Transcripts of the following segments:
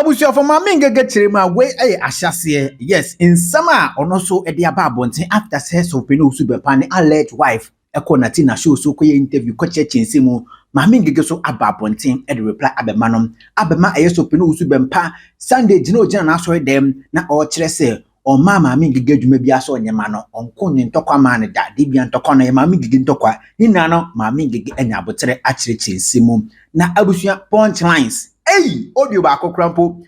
Abusia for Ng3g3 ma we ahyase yes in summer ono so e de aba abonten after says of Owusu Bempah ne alleged wife ekonati na show so koye interview ko chechense mu Ng3g3 so aba abonten e de reply abemanom abema ayeso Owusu Bempah Sunday jino jina na so dem na o kire se o ma Ng3g3 dwuma bi aso nyema no onko ne ntokwa ma ne da de bia ntokwa no ye Ng3g3 ntokwa ni na no Ng3g3 anya abotere akire chense mu na abusia punchlines. Hey, audio ba kokrampo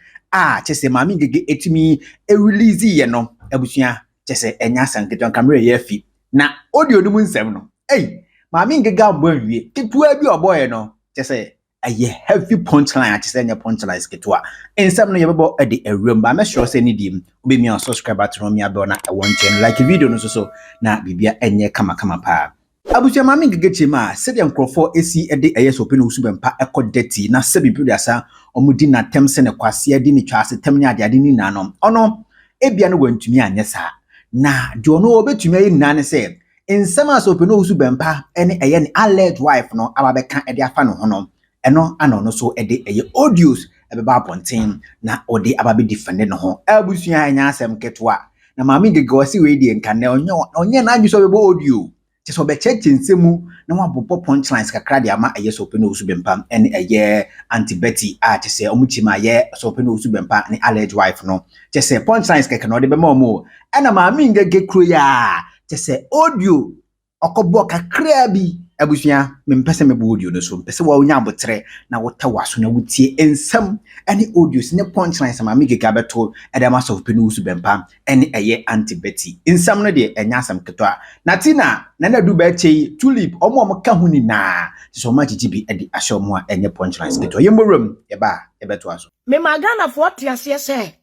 chese Ng3g3 etimi release ye no abusia chese enya sanketon camera ye fi na audio no mu nsem no hey Ng3g3 ambo awie ketua bi oboye no chese aye heavy punchline chese enya punchlines ketua ensem no ye bebo e de awram ba me sure say ni dim obi mi on subscribe button mi abon na won channel like video no so na bibia enye kama pa Abusia Ng3g3 ma se de nkrofo esi ede ayeso Owusu Bempah ekodeti na se bibiasa omudi na temse ne kwase ade ni twase temnya ade ni nanom ono ebia no wantumi anye sa na de ono obetumi ayi nane se ensema so Owusu Bempah ene eye ne alleged wife no ababeka ede afa no hono eno ana ono so ede eye audios ebeba ponten na ode ababe defend no ho abusia anya asem ketwa na Ng3g3 wasi we die nkane onye na adwiso bebo audio so be chense mu na wabopo punchlines kakra de ama ayeso Owusu Bempah ene eye anti Betty chese omuchima ye so Owusu Bempah ne alleged wife no chese punchlines keke no de be mo ena Ng3g3 ya chese audio okobo kakra bi abusia mempese mebo audio no so mpese wa onya abotre na wota waso na wutie ensam ene audios ne punchlines Ng3g3 abeto edema so Owusu Bempah ene eye anti Betty ensam no de enya asam ketwa natina na du Berchie tulip omo ka hu ni na so ma gigibi edi ahye omo a enye punchlines ketwa yemoram ye ba ebeto aso me magana fo tiase se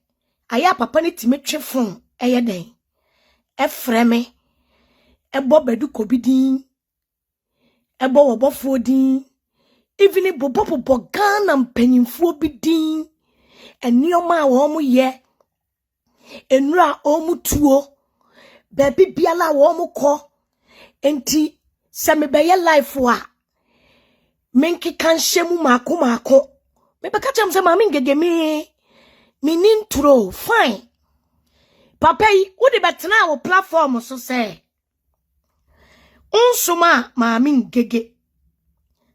aya papa ni timi twefon eye den efreme ebo bedu kobidin ebo wobofo din even bobo Ghana mpanyimfo bidin enioma wo mu ye enura o mu tuo baby biala wo mu ko enti se me beye life wa menki kan hyemu mako me be ka chem se Ng3g3 me nintro fine papa yi wo de betena wo platform so se unsuma Ng3g3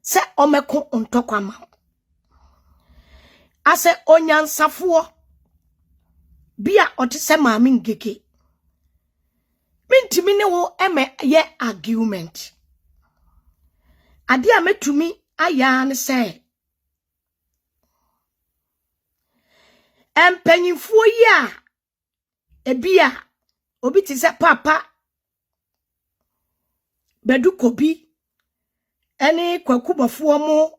se omeko ntokwa ma ase onyansafo bia oti se Ng3g3 mintimi ne wo eme ye argument ade a metumi aya ne se empanyimfo yi a ebia obi ti se papa bedu kobi ene kwakubafo mo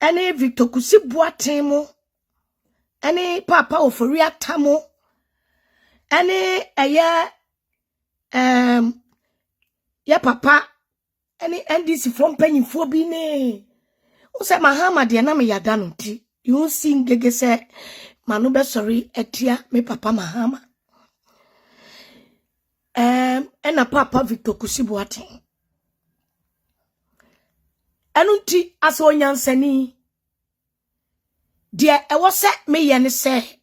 ene Victor Kusibuaten mo ene papa ofori atamo ene eye ya papa ene NDC from panyimfo bi ne o se mahama de na me yada no ti you sing Ng3g3 se manu be sorry etia me papa mahama ena papa Victor Kusibuaten enunti aso nyansani de ewo se me ye ne se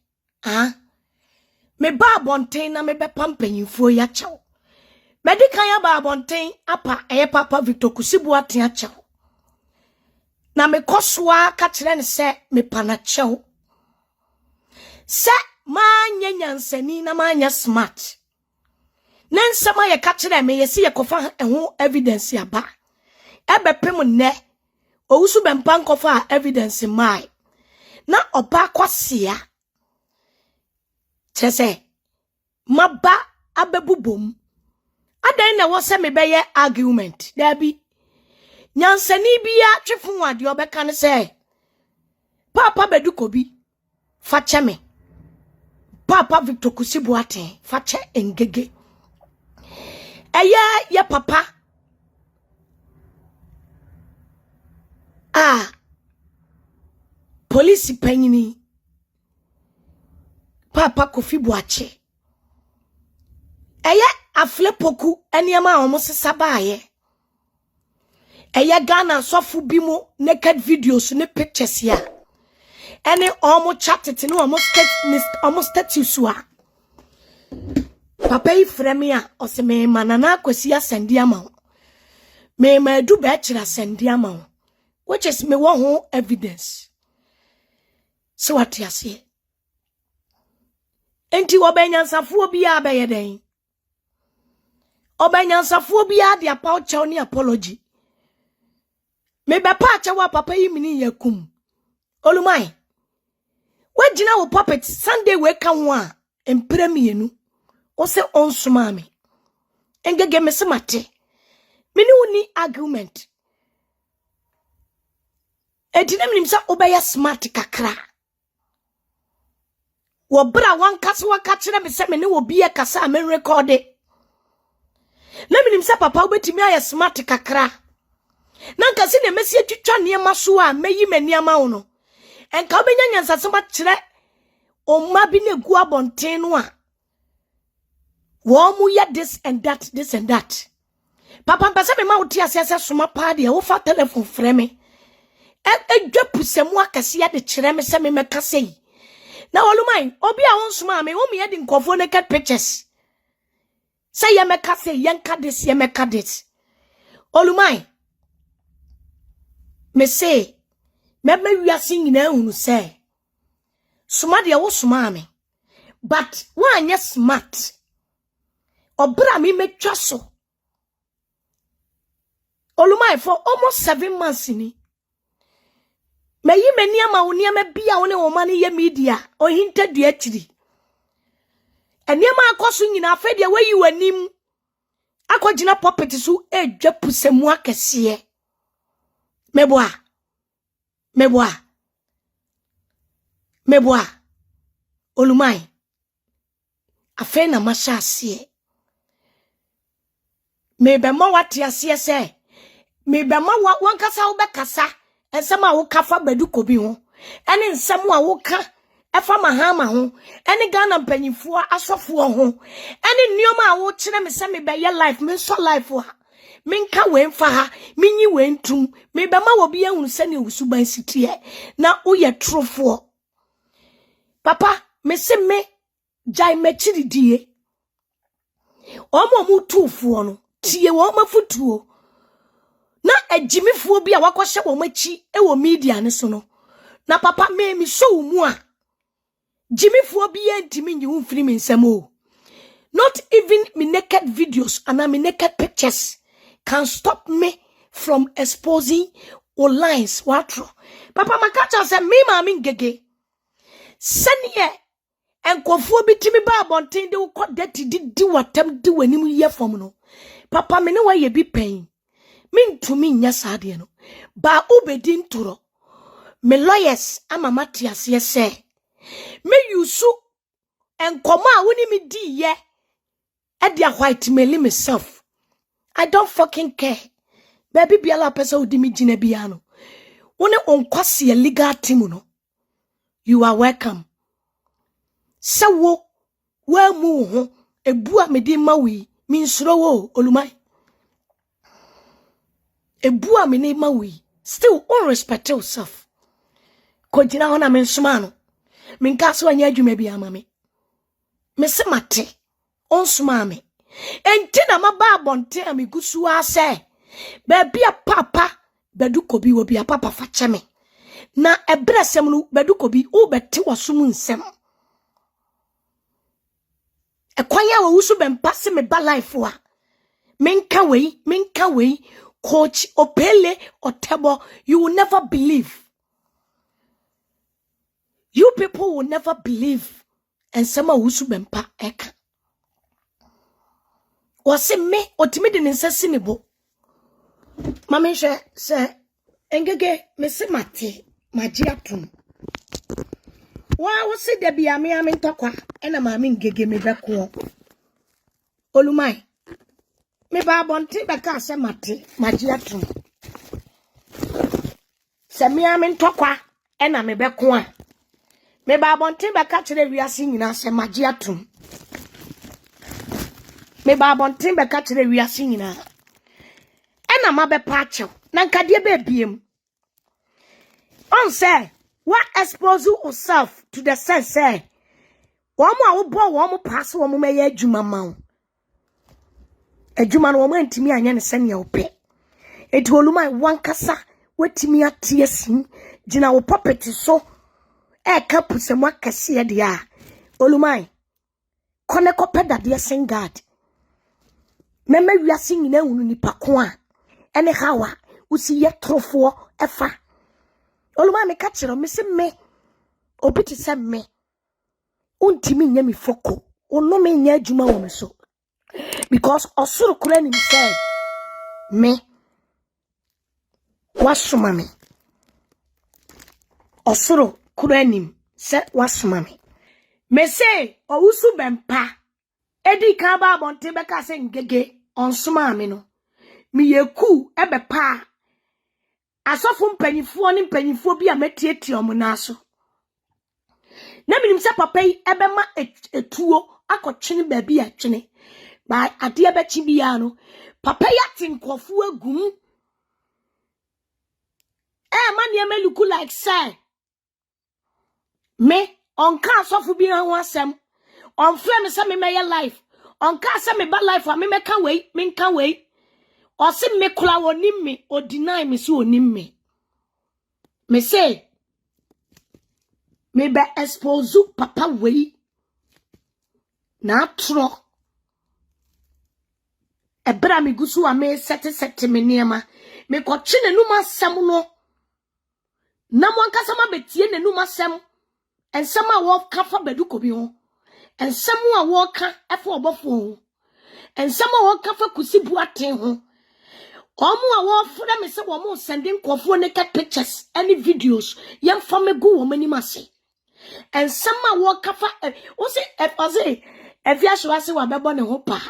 me ba bonten na me be pampanyimfo ya chaw medikan ya ba bonten apa eye papa Victor Kusibuaten ya chaw na me koswa ka kire ne se me pana chaw se ma nyanyansani na ma nya smart nensama ye ka kire me ye se ye kofa eho evidence ya ba ebepem ne Owusu Bempah nkofa evidence mai na oba kwasia chese maba abebubom adan na wo se me beye argument dabi nyansani bia twefun ade obeka ne se papa bedukobi fache me papa Victor Kusibuaten fache Ng3g3 ya papa police panyini papa Kofi Boache aflepoku eniama omo sesa baaye Ghana sofu bimo naked videos ne pictures ya Any almost chatted no almost statusua. Papa yi fremia o se me manana kwasi asende ama. Me ma du Berchie asende ama. Which is me wo ho evidence. So what you say? Enti obenyansafuo bia abaye den. Obenyansafuo bia de apaucha ni apology. Me bepa acha wa papa yi mini yakum. Olumai. We jina wo puppet Sunday we kan wa empremienu. O se onsuma me. Engege me se mate. Me ni uni argument. Edina minim sa obaya smart kakra. Wo bra wan kase wa ka kire me se me ne wo bia kasa me record. Na minim sa papa obetimi aye smart kakra. Na nka se ne mesi atwitwa niema so a meyi maniama wo no. Enka obenya nyansasema kire omma bi ne gu abonten no a. Wo mu ya this and that. Papa mpese me ma wo ti asese soma pa de wo fa telephone frɛ me. Edwa pusemu akase ya de kire me se me meka sei. Na olumai obi a wonsoma me wo me ye de nkofo naked pictures. Say ye meka sei yenka this ye meka this. Olumai me say mema wiase nyina hunu say soma de wo soma me. But one yes smart. Obra mi metwa so. Olumai for almost 7 months ni. Me yi mani ama woni ama bia woni wo mani ye media o hinta du akiri. Eniema akoso nyina afa de wayi wanim. Akogina puppet so edwa pusemu akese. Meboa. Olumai. Afa na masha ase. Mebema wati ase se. Mebema wankasa wo bekasa. Ensema wo kafa badu kobi ho. Ene nsemu a wo ka efa mahama ho. Ene Ghana mpanyifo asofo ho. Ene nneoma a wo kire me se me be ye life me so life ho. Minka we mfa ha, minyi we ntum. Mebema wo bia hunu se ne Owusu ban sitie na wo ye trofo. Papa, me se me jai mechiri die. Omo mu tufo no, tie wo mafutuo. Na ejimifuo bi a wakohye wo machi e wo media ne so no. Na papa me show mu a. Jimifuo bi entimi nyi mfiri me nsem o. Not even me naked videos and me naked pictures can stop me from exposing or lines watro. Papa makacha say me ma me ngege. Seniye enkofuo bitimi ba abonten de wo kodati di watam di wanim ye fom no. Papa me ne wa ye bi pen. Mintumi nya sade no. Ba ubedi nturo. Me lawyers ama matias ye say. Me yusu enkoma a woni me di ye. E dia white meli myself. I don't fucking care. Baby biala pesa odi mi jina biano. Woni onkwase ye legal team no. You are welcome. Sawo wa mu ho ebu a me di mawi mi nsuro wo Olumai. Ebu a me ni mawi. Still unrespect yourself. Kojina hona me nsoma no. Me nka so anya adwuma bi ama me. Me se mate. Onsoma me. Enti na maba abonte amigusu ase. Baby a papa bedu kobi wo bia papa fa cheme. Na ebresem no bedu kobi o beti wasum nsem. Ekwanya Owusu Bempah se me ba life wa. Minka wei coach opele otebo, you will never believe. You people will never believe. And some Owusu Bempah eka. Wase me otimi de nsasi ne bo. Mama hwe se engege me se mate maji atum. Wa wo se de bia me ntokwa ena ma me ngege me beko. Olumai. Me ba bonte beka se mate maji atum. Se me ntokwa ena me beko a. Me ba bonte beka kire wiase nyina se maji atum. Me ba bonte beka kire wiase nyina. Ena ma be pa achew na nkade be biem. On say What expose yourself to the sense say woman wo bo wo mo pass wo mo meye adwuma ma wo. Adwuma no wo mo antimi anya ne se ne wo pe. Eti oluma wankasa wetimi ate asim gina wo property so e ka pusemu akase de a oluma kone kopeda de singard. Mema wiase nyina hunu nipa ko a ene hawa usi ye trofo efa. Oluma me ka kire me se me obi ti se me untimi nya mi foko ono me nya adwuma wo me so because osoro kura ni say me wasoma me osoro kura ni se wasoma me say Owusu Bempah edi ka ba bonte be ka se ngege onsoma me no me yeku ebe pa asofo mpanyifo ne mpanyifo bi a metietie omo na so na minim se papa yi ebe ma etuo akotwene ba bi a twene ba ade ebe chi bia no papa ya tinkofo agum man ye me look like say me on ka asofo bi ho asem on frame se me meye life on ka se me ba life a me meka wei me nka wei o se me kula wonim me o deny me so onim me me say me be expose papa wei na tro ebra me gusu a me sete me niema me ko twe nanum asem no na mo ankasa ma betie nanum asem ensem a wo ka fa bedu ko bi ho ensem a wo ka efa obofo ho ensem a wo ka fa kusibu aten ho omo a wo fura me se wo mo sending kofo naked pictures any videos yem fa me go wo mani mase ensem a wo ka fa wo se efia so ase wa bebo ne ho pa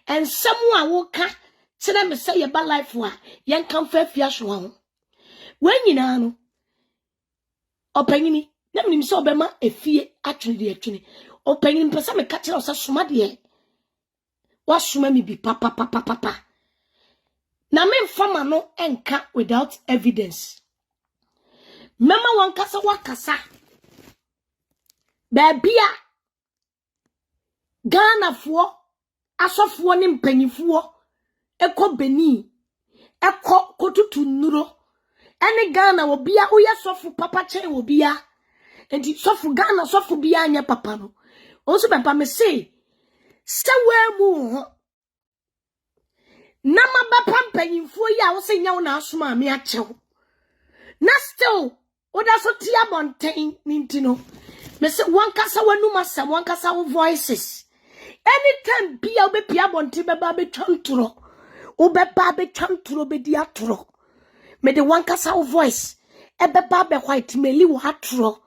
ensem a wo ka kire me se ye ba life wa yen kan fa afia so ho wen nyina no opanyini na minim se obema efie atwene de atwene opanyini pesa me ka kire o se soma de wa soma mi bi papa na me fama no enka without evidence mema wankasa wakasa babia Ghana fo asofo ne mpanyifo eko beni eko kotutu nuro ene Ghana obia uya sofu papa chen obia enti sofu Ghana sofu bia anya papa no Owusu Bempah me say sewe mu ho na mabapa mpanyifo ya wo se nya wo na asoma me achew na still oda so tia bonten nintino me say wankasa wanu masam wankasa wo voices anytime bia obepia bonten beba be twantro obeba be twantro be di atro me de wankasa wo voice ebeba be white meli wo atro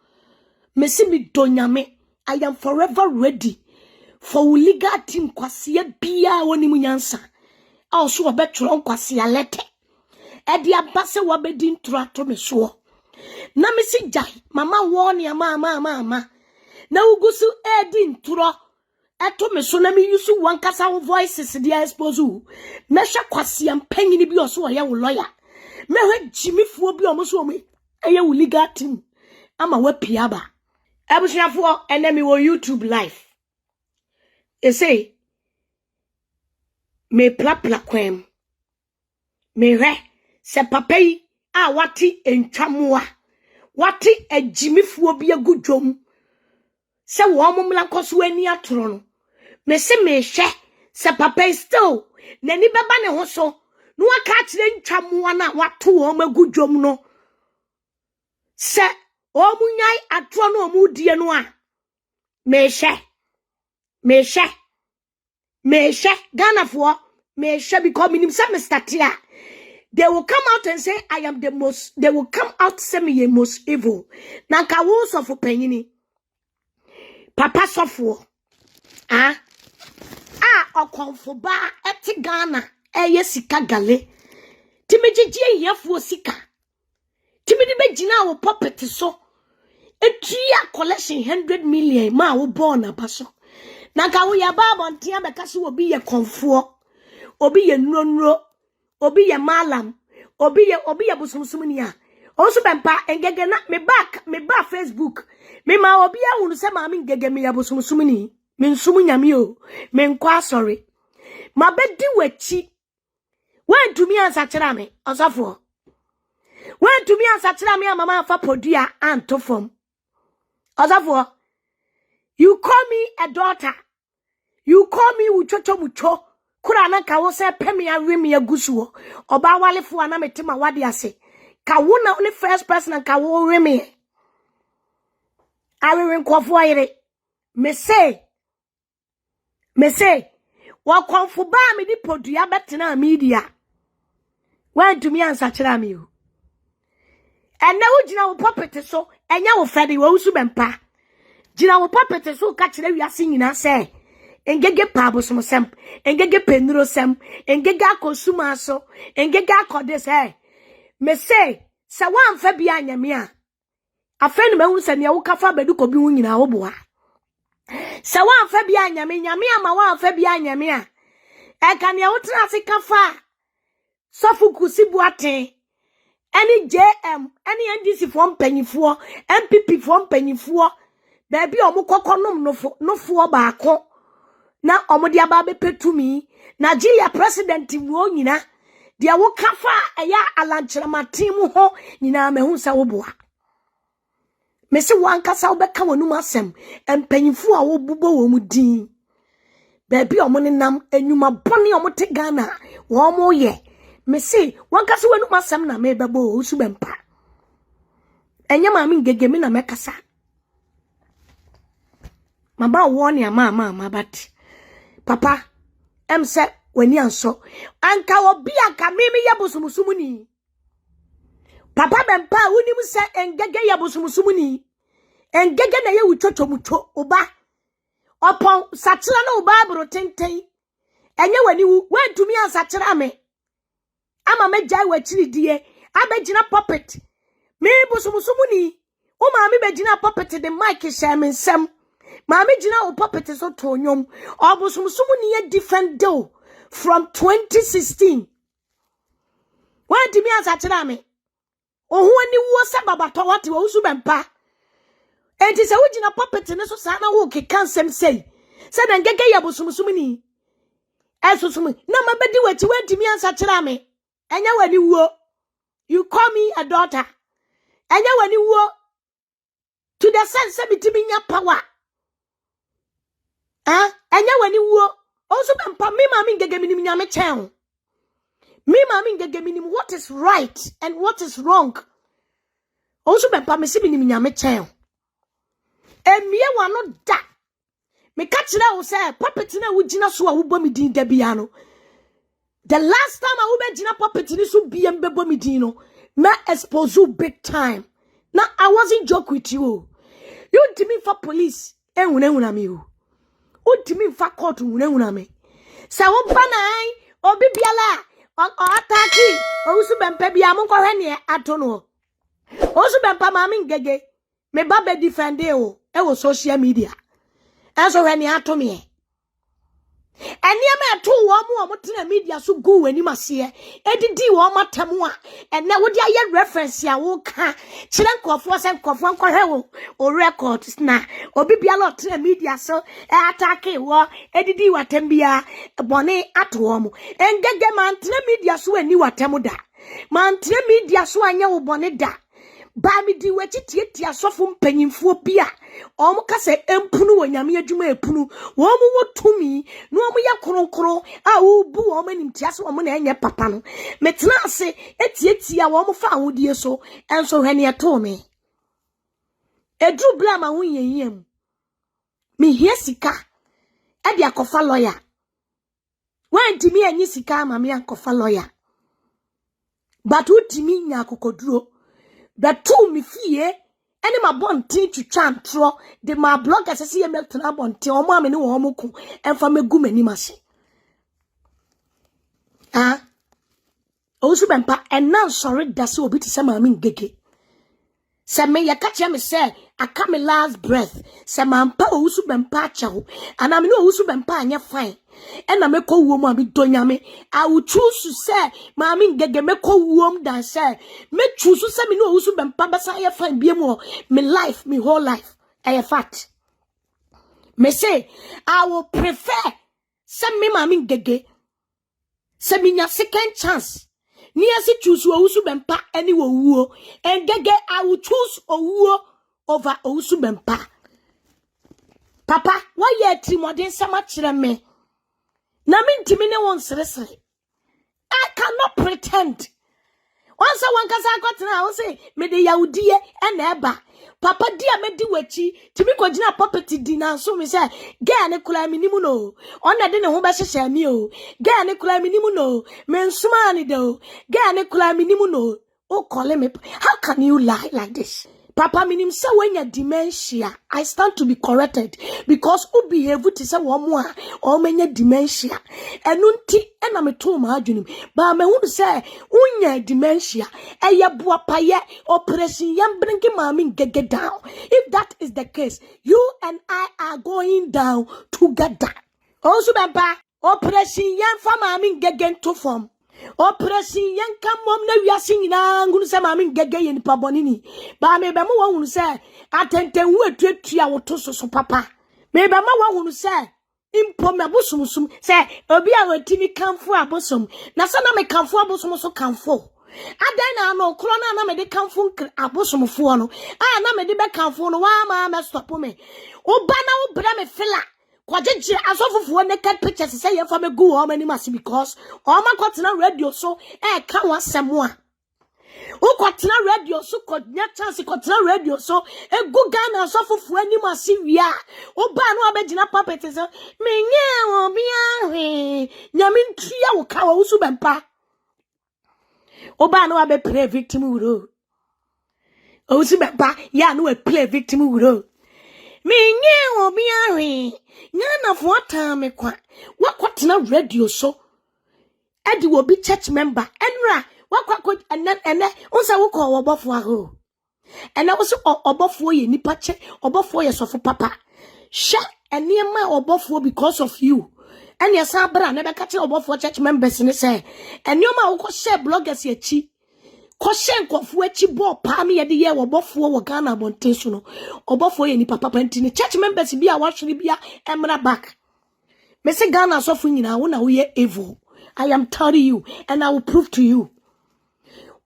me say me donyame I am forever ready for legal team kwase bia woni munyansa also obetro nkwase alete edi abase wabedi ntro ato me so na me si jai mama won ya mama na ugusu edi ntro ato me so na me yusu wankasa wo voices dia expose me hwe kwase ampanyini bi oso ye wo lawyer me hwe jimifuo bi omo so me eye wo legal team ama wapia ba abusuafo enemi wo YouTube live e say me plapla kwem me hwe se papai a wati entwamoa wati ejimifuo bi agudwom se wo momla nkoso ani atoro no me se me hwe se papai still nani beba ne ho so no aka kire ntwamoa na wato wo magudwom no se o munyai atoro no mu die no a me hwe Ghana for me hwe because minim se me startia they will come out and say I am the most they will come out say me most evil na ka wo so for panyini papa sofo okonfo ba eti Ghana eye sika gale timejije yefo sika timidi begina wo property so etua collection 100 million ma wo born abaso na ka wo ya ba bontia be kase obi ye konfo obi ye nronro obi ye malam obi ye busumsum ni a Owusu Bempah Ng3g3 na me back Facebook. Me ma obi ahunu se ma Ng3g3 me yabosumsum ni. Me nsum nyame o. Me nkwa sorry. Ma bedi wachi. When to me answer chira me osafo. When to me answer chira me mama fa podua anto fom. Osafo. You call me a daughter. You call me uchocho mucho. Kura na ka wo se pemi awemi agusuo. Oba walefo ana metima wade ase. Ka wo na only first person ka wo remi. Awe nkofo ayire. Me say wa konfo ba me di podua betena media. When to me answer chira me o. Enne wo gina wo puppet so enya wo fede wo Owusu Bempah. Gina wo puppet so ka kire wiase nyina say Ng3g3 pa bosomsem, Ng3g3 penuro sem, Ng3g3 akosuma so, Ng3g3 akode say. Me say, se wan fa bia anyame a. Afa no mahu se ne wo kafa bedu ko bi hu nyina wo boa. Se wan fa bia anyame ama wan fa bia anyame a. E ka ne wo tena se kafa. Sofu kusibu aten. Any JM, any NDC form panyifo, MPP form panyifo. Baby omo kokonom no fo baako. Na omodi ababe petumi Nigeria president wo nyina dia wo kafa eya alanchiramatin mu ho nyina mehu sa wo boa me se wankasa wo beka wonum asem empanyifo a wo bubo wo mu din baby omo ne nam enuma bone omo te Ghana wo mo ye me se wankasa wonum asem na me bebo Owusu Bempah enya ma Ng3g3 me na mekasa maba wo ne ama bat Papa, se weni anso. Anka obi anka mimi yabosumsumu ni. Papa Bempah uni mu se Ng3g3 yabosumsumu ni. Ng3g3 na ye uchocho mucho oba. Opon satira na oba bro tenten. Enye wani wu wentumi ansatira me. Ama mejai wachiri die. Abegina puppet. Me bosumsumu ni. O ma mi begina puppet de mic shame nsem. Mami jina o puppet so tonyom. Obosumsumu ni ye different deal from 2016. When to me answer me. Oh, when you was a babato what you Owusu Bempah. And it's a wujina puppet in so sana woke can sem say. Said Ng3g3 yabosumsumu ni. Esusumi. No mabedi wet went to me answer me. And ya when you call me a daughter. And ya when you to the sense of it in your power. Enya wani wo Owusu Bempah me ma Ng3g3 minim nyame chen. Me ma Ng3g3 minim what is right and what is wrong. Owusu Bempah me si minim nyame chen. Emie wano da. Me ka kire wo say puppet na wo gina so a wo bɔ me din da bia no. The last time I wo be gina puppet ni so bia me bɔ me din no, me expose you big time. Now I wasn't joke with you. You to me for police. Ehuna me you. Ultimi fa court ununa me. Sa wo banai obi biala o ataki Owusu Bempah bia mo kohwe ne atono. Owusu Bempah ma Ng3g3 me ba be defend e wo social media. Enso hwe ne ato me. Eniema eto wo mo tena media so go wani mase edidi wo matam a ene wo dia ye reference ya wo ka kire nkofo se nkofo nkɔhwe wo o records na obi bia lo tena media so attack wo edidi watam bia bone ato wo mo Ng3g3 man tena media so ani watam da man tena media so anya wo bone da ba mi di wachi tie asofo mpanyimfo bia omo kase empunu wonyame adwuma epunu wo mo wotumi no omo ye kronkron a wo bu wo manim tiase wo mo na enye papa no metena ase etietia wo mo fa ahodie so enso hwane eto me edru bla ma ho yeyem me hie sika e dia kofa lawyer wantimi anyi sika ma me ankofa lawyer but utimi nya kokoduro that two me fie any my bon tin twitwa antro de my blog asese ye metena bon tin omo amene wo omo ku emfa megu mani mase Owusu Bempah and now sorry that's obi ti se ma Ng3g3 se me ye ka che me se aka me last breath se mampa Owusu Bempah chawo and I know Owusu Bempah anya fine and I make a woman be donyame. I will choose to say mami ngege make a woman than say me choose to say me know Owusu Bempah basa anya fine be more me life me whole life a fact me say I will prefer say me mami ngege say me nya second chance ni asi choose Owusu Bempah any wo and ngege I will choose Owuo over Owusu Bempah. Papa, why ye Timodin so much me? Na min timine won sere. I cannot pretend. Once one kasa got now say me de Yahudie and eba. Papa dia me di wechi timi ko gina property di na so me say ga ne kula mi nimu no. Ona de ne ho be hyehye mi o. Ga ne kula mi nimu no. Me nsuma ni de o. Ga ne kula mi nimu no. O call me. How can you lie like this? Papa minim say when you dementia, I stand to be corrected because who behave to say one more or many dementia. And unti ena me to ma adwunim. Ba me hu say unya dementia, eye boa paye operation yam bring mami get down. If that is the case, you and I are going down together. Owusu Bempah, operation yam fa mami get to form. Operation yanka mom na wiase nyina ngunu se ma me gege ye nipa boni ni ba me be mo wonu se atenten wu atuatua woto so papa me be ma wonu se impo me abosumsum se obi a watimi kanfo abosom na se na me kanfo abosom so kanfo adan na no kro na me de kanfo abosomfo no na me de be kanfo no wa ma stop me oba na wo bra me fila kwajeje asofufuo naked pictures say ye for me go how many mass because all my kwatena radio so ka wasemo a o kwatena radio so kodnya chance kwatena radio so egu Ghana asofufuo ani mass wia o ba no abegina puppet so menye obi ahwe nyame ntua wo ka Owusu Bempah o ba no abe play victim wuro Owusu Bempah ya no play victim wuro menye obi ahwe nyana fo atame kwa wakwatena radio so edi wo bi church member enra wakwakọ ene unsa wo ko obofo aho ena wo so obofo ye nipa che obofo ye sofo papa sha eniema obofo because of you ene esa bra na be ka che obofo church members ni say enioma wo ko share bloggers ye chi ko share nkofo achi bo pa me ye de ye obofo wo Ghana bontensu no obofo ye nipa papa ntini church members bi a wahwere bia emra back me say Ghana so fu nyina wo na wo ye evil. I am telling you and I will prove to you.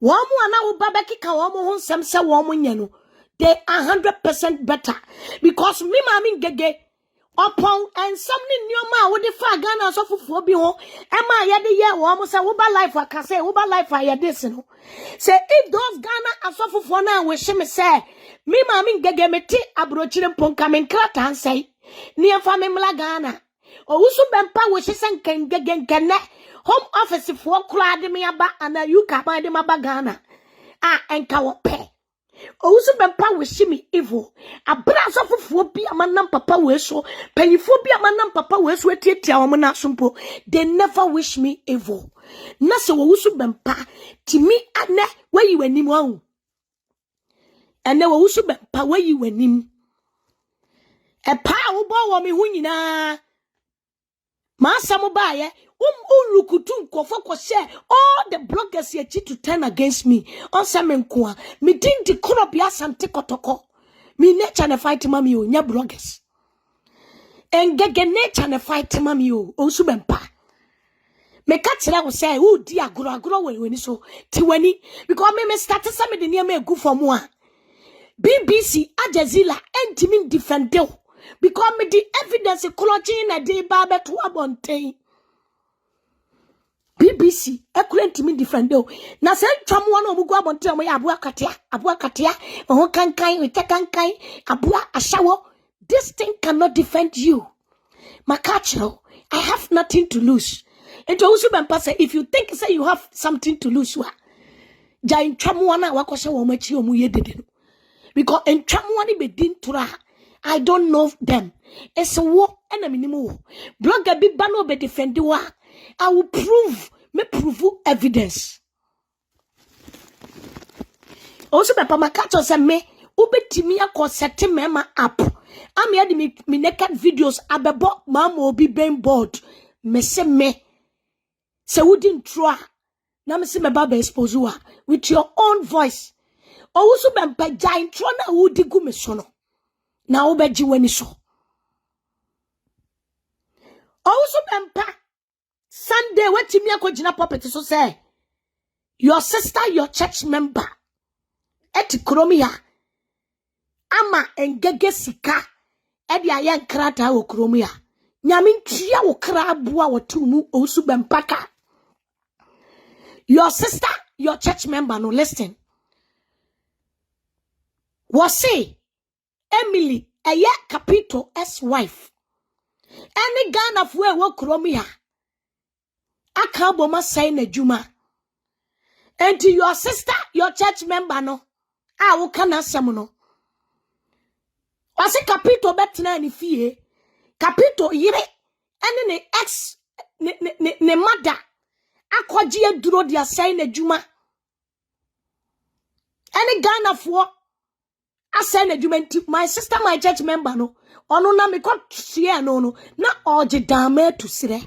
Wamu ana wo babaki ka wamu ho nsem se wamu nye no. They are 100% better because me mami ngege upon and something nyoma wo de fa Ghana so fufuo bi ho ema ye de ye wamu se wo ba life akase wo ba life aye this no. Say if those Ghana asofufuo na we she me say me mami ngege meti abrochire mponka me nkrata ansai ni afa me mla Ghana. Owusu Bempah we she senken ngege nkene home office for crowd me aba and you can buy them aba Ghana. Enka wo pe. Owusu Bempah we see me evil. Abra so fufuo bi amanam papa we so. Panyifo bi amanam papa we so etiatia wo na sompo. They never wish me evil. Na se Owusu Bempah timi ane where you anim wan. Ene Owusu Bempah where you anim. E pa wo bo wo me hu nyina. Ma samu ba ye urukutu nkofo ko share all the bloggers here to turn against me on semenkoa me dindi crop ya sante kotoko me nature na fight mami o nya bloggers engege nature na fight mami o Owusu Bempah me ka kire wo say wo di agoro weni so ti wani because me start say me de niam egu for mo a BBC Ajazila entimi defendel because me the evidence ecology na dey ba beto abonten BBC ekurentimi different do na se ntwam wona omugu abonten mo ya aboa katia ho kankan witekankan aboa ashawo. This thing cannot defend you makachiro. I have nothing to lose. And Owusu Bempah say if you think say you have something to lose wa ja ntwam wona wakoshe wo machi omu yedede because ntwam wona be din tura. I don't know them. It's a war enemy anymore. Blogger big bano be defend wa. I will prove evidence. Also, Papa Makato said me ubetimi akọ set mema app am ya di me naked videos abebo mama obi ben board me se me se wouldn't try na me se me baba expose you with your own voice Owusu Bempah giant tro na wudi gu me so no na wo beji wani so Owusu Bempah Sunday wetimi akogina property so say your sister your church member eti kromia ama engege sika edi aye nkrata wo kromia nyame ntria wo kra aboa wo tumu Owusu Bempah ka your sister your church member no listen was say Emily eye Capito S wife any gun of where wo kromia aka boma say na juma and to your sister your church member no wo kana asem no wase Capito betena ni fie Capito yire ene ne ex ne mother akwaji aduro dia say na juma any gun of what asay na juma nti my sister my church member no ono na me kwat sie no na oje dama to sire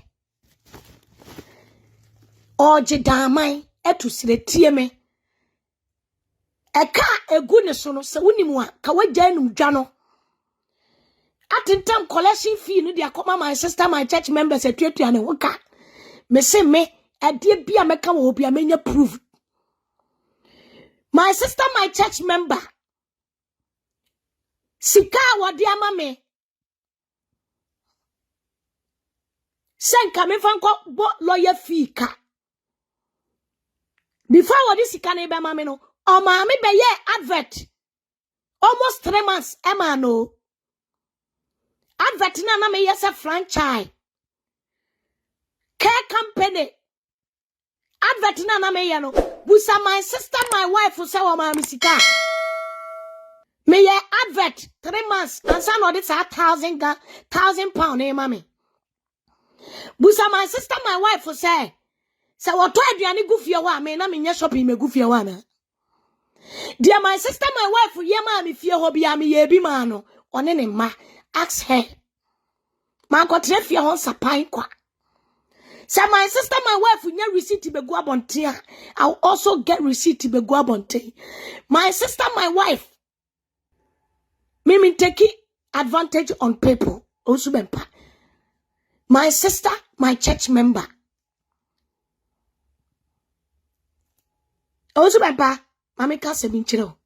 oje dama etu sire tie me eka egu ne so no se wonimu a ka wagya num dwa no atentam collection fee no dia koma my sister my church members etuatua ne woka me se me ade bia meka wo bia menya proof my sister my church member sika wodi ama me senka me fanko bo lawyer fee ka before wodi sika ne be ma me no o ma me be ye advert almost 3 months ema no advert na me yes a franchise care company advert na me ye no busa my sister my wife say o ma me sika me ye advert 3 months and say no this 1,000 pound e ma me busa my sister my wife say what to aduane gufie wa me na me nya shopping me gufie wa na dear my sister my wife ye ma me fie ho bia me ye bi ma no one ne ma ask her ma ko tre fie ho sapan kwa say my sister my wife nya receipt be go abonte I'll also get receipt be go abonte my sister my wife me take advantage on people Owusu Bempah my sister my church member Owusu Bempah mama ka se binchiro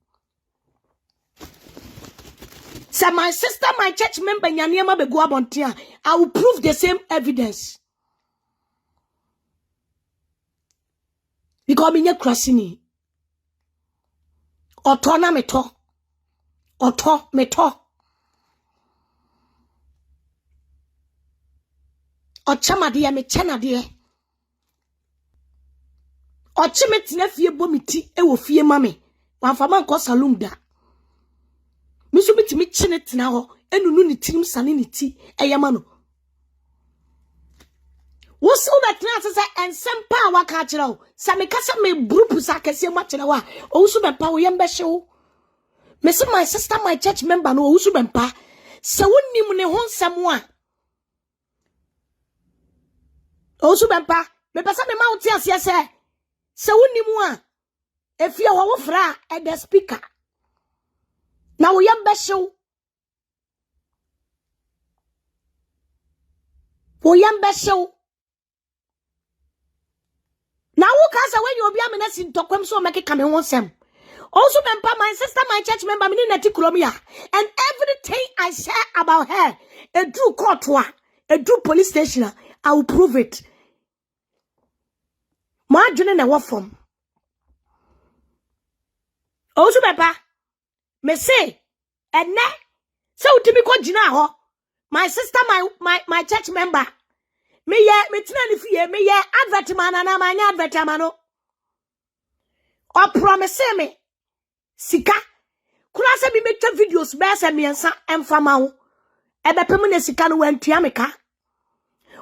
say my sister my church member nyaniema be go abonte I will prove the same evidence because me nya krasini oto na me to oto me to ochamade me chanade ochimetina fie bomiti e wo fie mame wanfama nko salon da miso bitimi chine tina ho enunu ni tirim sane ni ti eyama no wo so betina se ensempa wa ka kire ho sa me kasa me group sa kase ma kire wa Owusu Bempah wo yembe hyew me say my sister my church member no Owusu Bempah se wonnim ne ho nsem a Owusu Bempah me pesa me ma wo ti ase se wonimu a efie ho wo fra e the speaker na wo yembe hyew na wo ka sa when you obi amena sin tokwem so make kame ho sem Owusu Bempah my sister my church member me ni nati kromia and everything I say about her a true court a true police station I will prove it ma dwene na wo from Owusu Bempah me say enne se utimi ko gina ho my sister my church member me tina ni fie me ye advert man na ma nya advert man no o promise me sika kura se bi metwa videos be se miensa emfama ho ebepem na sika no wantua meka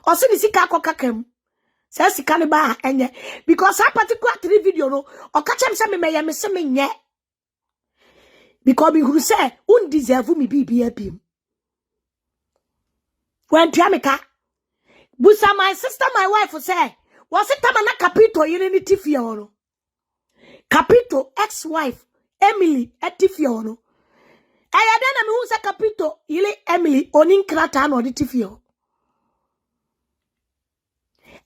o se ni sika akokakam se sika ne ba enye because that particular 3 video no o ka chem se me ye me se me nye because me who say undeserve me be when tiameka busa my sister my wife say was it tamana capito yini tifia ono capito ex-wife Emily etifia ono ayade na me hu say capito yile Emily oni nkrata na odi tifia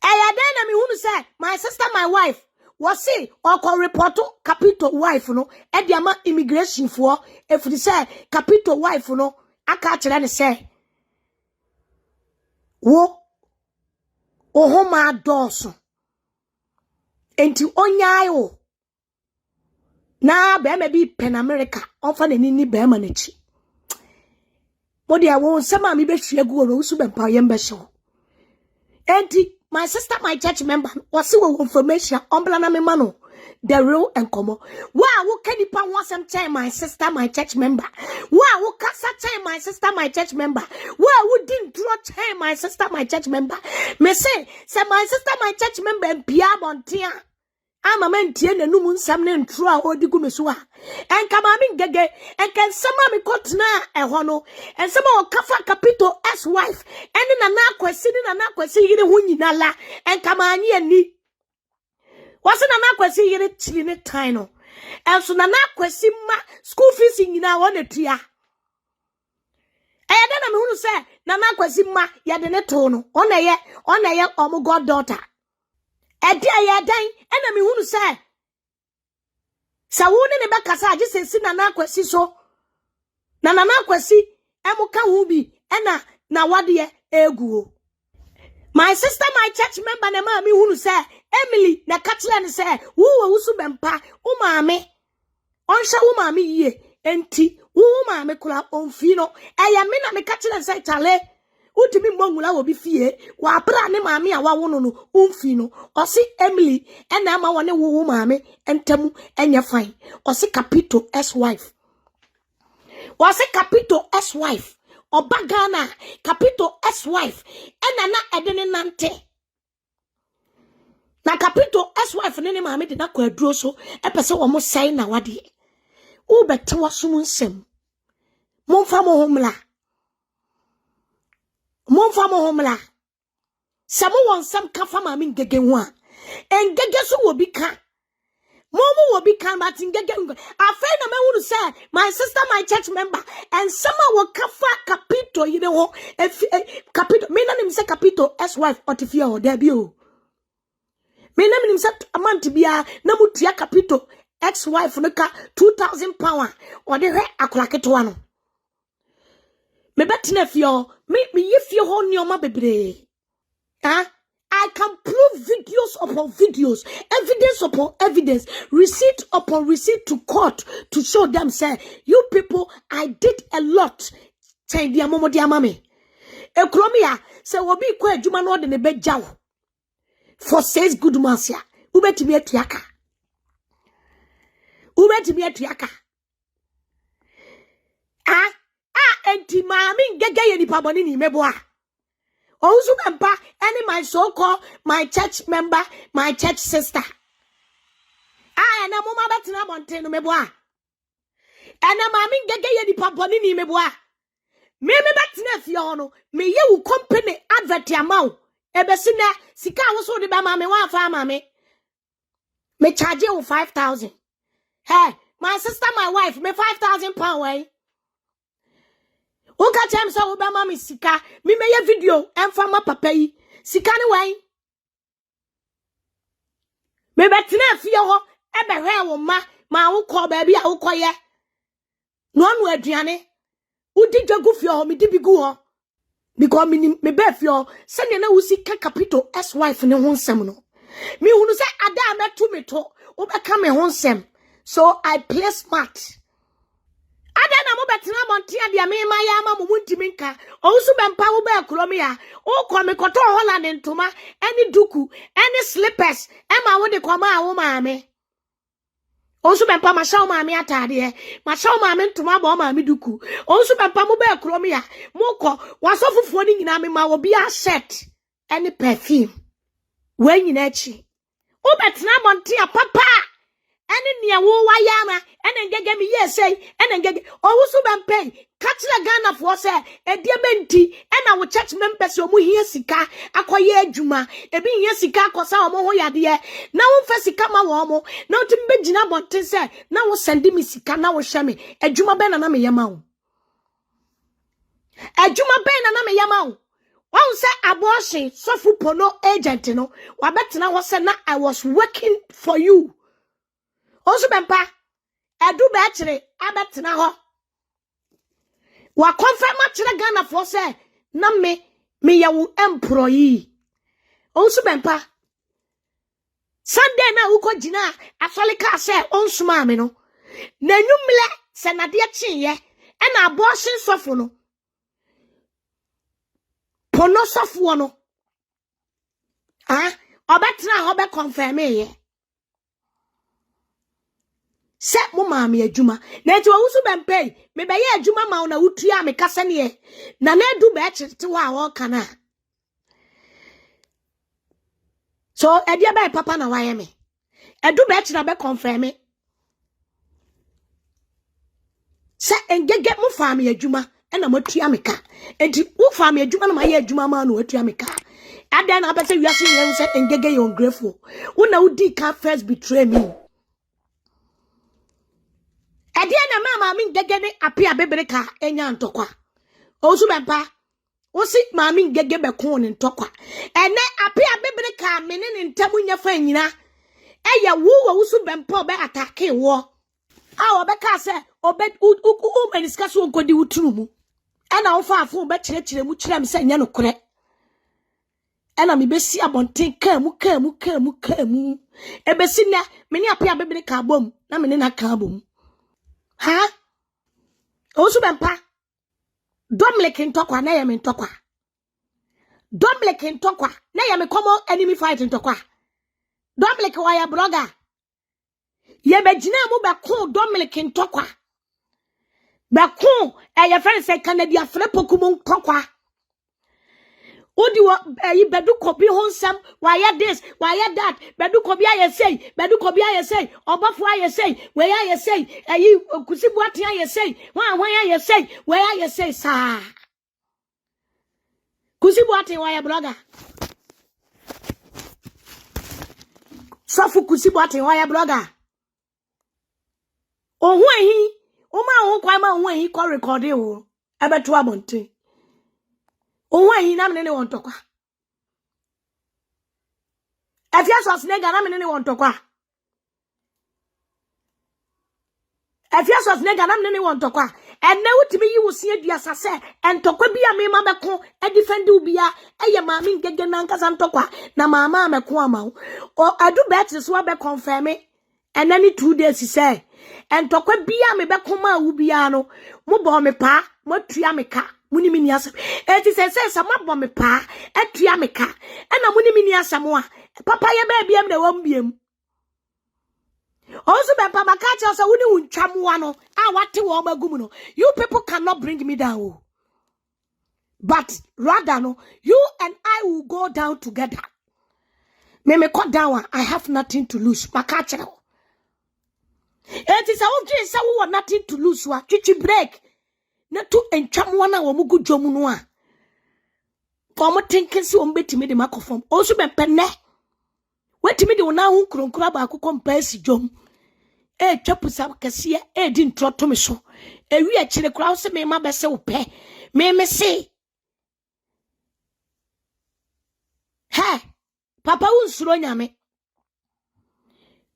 ayade na me hu say my sister my wife was see or call report capito wife no e dia ma immigration for if they say capito wife no aka kire ne say wo ohoma doso enti onyayo na be ma bi pen America onfa na ni be ma na chi modi awo nsema mi be hwe gu Owusu Bempah yembe show enti my sister my church member was information on blana me mano the real and common wa wo kanipa wasem time my sister my church member wa wo kasa time my sister my church member wa wo didn't draw time my sister my church member me say my sister my church member pia bontia ama men tie na num nsam ne ntro a odigu me so a enka ma mi ngege enka nsama mi kotna eho no ensama o kafa capito s wife ene na na kwesi yire ho nyina la enka ma anye ani wase na kwesi yire chiri ne tan no enso na kwesi ma school fees nyina wo na tua eyade na me hunu se na kwesi ma yade ne to no ona ye omo god daughter edi ayadan ena me hunu se sawune ne bakasa age sesi na kwesi so na kwesi emuka hu bi ena na wade eguo my sister my church member na ma me hunu se Emily na katla ne se wo Owusu Bempah wo maame onsha wo maame yie enti wo maame kula onfi no eya me na me katla se chale utimi mbongula obi fie wa bra ne maame a wa wono no umfi no osi Emily ena ma wone wo maame entamu enye fine osi capito s wife obagana capito s wife ena na edene nante na capito s wife ne maame de na kwa aduro so epese wo mo sai na wade u bete wasum nsem momfa mo homla Samu won sam kafa mami ngege ho a engege so wo bi ka momo wo bi ka but ngege afei na me hunu say my sister my church member and sama wo kafa capito yire ho capito me na nim say capito s wife otifia o da bi o me na nim say amount bia na mutua capito ex wife no ka 2000 pound o de hwe akolaketo no me betina fio me yefio ho nioma bebre I can prove videos upon videos, evidence upon evidence, receipt upon receipt to court to show them say you people I did a lot. Say dia momo dia mame ekromia say obi kwa adwuma no de ne bejaw for says good mansia ubetimi atuaka enti maami ngege ye nipa boni ni meboa Owusu Bempah any my so-called my church member my church sister na mama betina bonte no meboa ena maami ngege ye nipa boni ni meboa me betina fie ho no me ye wo company advert amount ebesina sika wo so de ba maami wa fa maami me charge you 5,000 hey my sister my wife me 5,000 pound way Uka chem sa wo ba mami sika mi meye video emfa ma papa yi sika ni wan me betina fie ho e be hwe wo ma wo ko ba bi a wo koye no anu aduane udi dwagu fie ho mi di bigu ho because me be fie ho se ne na wo sika capito s wife ne ho nsem no mi hunu se ada metu me to wo be ka me ho nsem so I play smart Ada na mo betina montia dia me ma ya ma mo muntimi nka Owusu Bempah wo ba kromi ya o ko me koto Holland ntoma eni duku eni slippers e ma wo de kwama a wo maame Owusu Bempah ma shaw maame atade ma shaw maame ntoma ba o maame duku Owusu Bempah mo ba kromi ya mo ko wasofufuo ni nyina me ma wo bia shirt eni perfume we nyina chi o betina montia papa ene nia wo wa yama ene ngege mi yesei ene ngege Owusu Bempah kachira Ghana for se edie benti ena wo church members omu hie sika akoye adwuma ebi hie sika akosa omo ho yade na wo fa sika ma wo omo na wo timbe gina bonte se na wo send mi sika na wo hwe me adwuma be na me yama wo adwuma be na me yama wo won say abortion sofu pono agent no wabetena wo se na I was working for you Owusu Bempah edu be kire abetena ho wa confirm kire Ghana for say na me yawo employee Owusu Bempah Sunday na uko jina asolika say onsuma me no na nwumle se na de chiye e na abortion sofu no pono sofu no obetena ho be confirm ye se mo maami adwuma na enti Owusu Bempah me be ye adwuma ma na wutua me kase ne na na edu be chete wa wo kana so edia be papa na waye me edu be chira be confirm me se engege mo faami adwuma e na matua me ka enti wo faami adwuma na ma ye adwuma ma na watua me ka ada na be se wiase ye se engege ye ungrateful wo na wudi ka first betray me Edia na mama min gege ne apia bebreka enya ntokwa Owusu Bempah osi mama ngege be ko ne ntokwa ene apia bebreka mene ne ntamu nya fa nyina eya wo Owusu Bempah be atake wo obeka se obed maniska so nkodi wutunu mu ena wo fa afo be kire mu kire me se nya no kore ena me besi abonten kamu ebesi na mene apia bebreka bom na mene na ka bom Owusu Bempah Domlek ntokwa na ye me ntokwa Domlek ntokwa na ye me common enemy fight ntokwa Domlek wa ya blogger ye begina mu be ko Domlek ntokwa be ko ye friend say Canada frɛ pokumu ntokwa Odi wo bedu kobi honsam why this why that bedu kobi aye say obafo aye say we aye say kusibu ati aye say wan aye say we aye say sa kusibu ati why blogger sofu kusibu ati why blogger ohun ehin o ma ohun kwa ma ohun ehin ko record e wo ebetu abonte Owa yi na mene ne wontokwa. Efiasos ne ga na mene ne wontokwa. Efiasos ne ga na mene ne wontokwa. Enne wutimi yi wosi adua sase entokwa bia me ma beko e defend ubia eye maami ngege na nkasa ntokwa na mama ameko amawo. O adu bet so be confirm enne ni 2 days say entokwa bia me beko ma ubia no mo bo me pa mo tua me ka muni mini asem eti se mabɔ me pa atua me ka ɛna muni mini asem a papa ye ba biam na wam biam Owusu Bempah maka cha so woni untwamoa no a wate wo magum no you people cannot bring me down but rather no you and I will go down together me cut down I have nothing to lose maka cha eti se wo dwe se wo nothing to lose wa twitwi break na tu entwamwa na wo mugu dwom no a ko mo tinkin si wo betimi de makofom Owusu Bempah ne wetimi de wona hu kronkura ba akoko mpasi dwom twapusa kase di ntroto me so ewi a kire kura wo se me ma bese wo pe me se papa unsuro nyame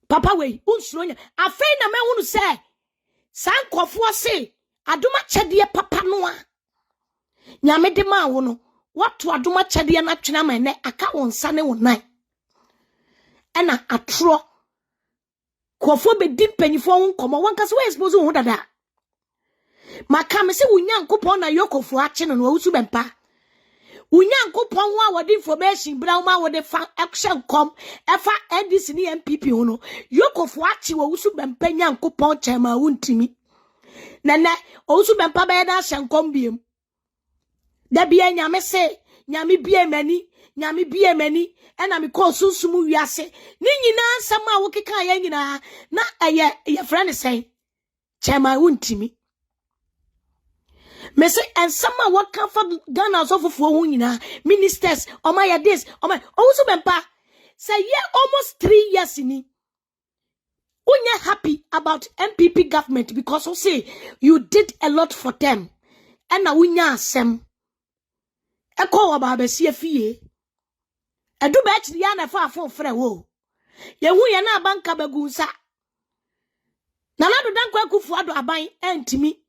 papa we unsuro nya afei na me hunu se sankofo se aduma chede papa no a nyame de ma wo no watu aduma chede na twena ma ne aka wonsa ne wonan ena atro kofo be dimpanyifo ho nkomo wanka se we expose ho dada maka me se wunyankopon na yokofo ache no Owusu Bempah wunyankopon ho a wode information bra ma wode fa action com efa NDC ni MPP ho no yokofo ache Owusu Bempah nyankopon chema wuntimi nana Owusu Bempah be na shenkom biem da bia nyame se nyame bia mani nyame bie mani ena me call sunsumu wiase ni nyina sama wo keka ya nyina na ye friend say chema wuntimi me say and sama what can for Ghana so fufuo ho nyina ministers omaya this omaya Owusu Bempah say almost 3 years ni unya happy about MPP government because you say you did a lot for them and na unya asem eko wa ba besie fie edu ba chiri ya na fa afo frɛ wo ye hu ye na abanka bagunsa na lado dan kwa kufu ado aban entimi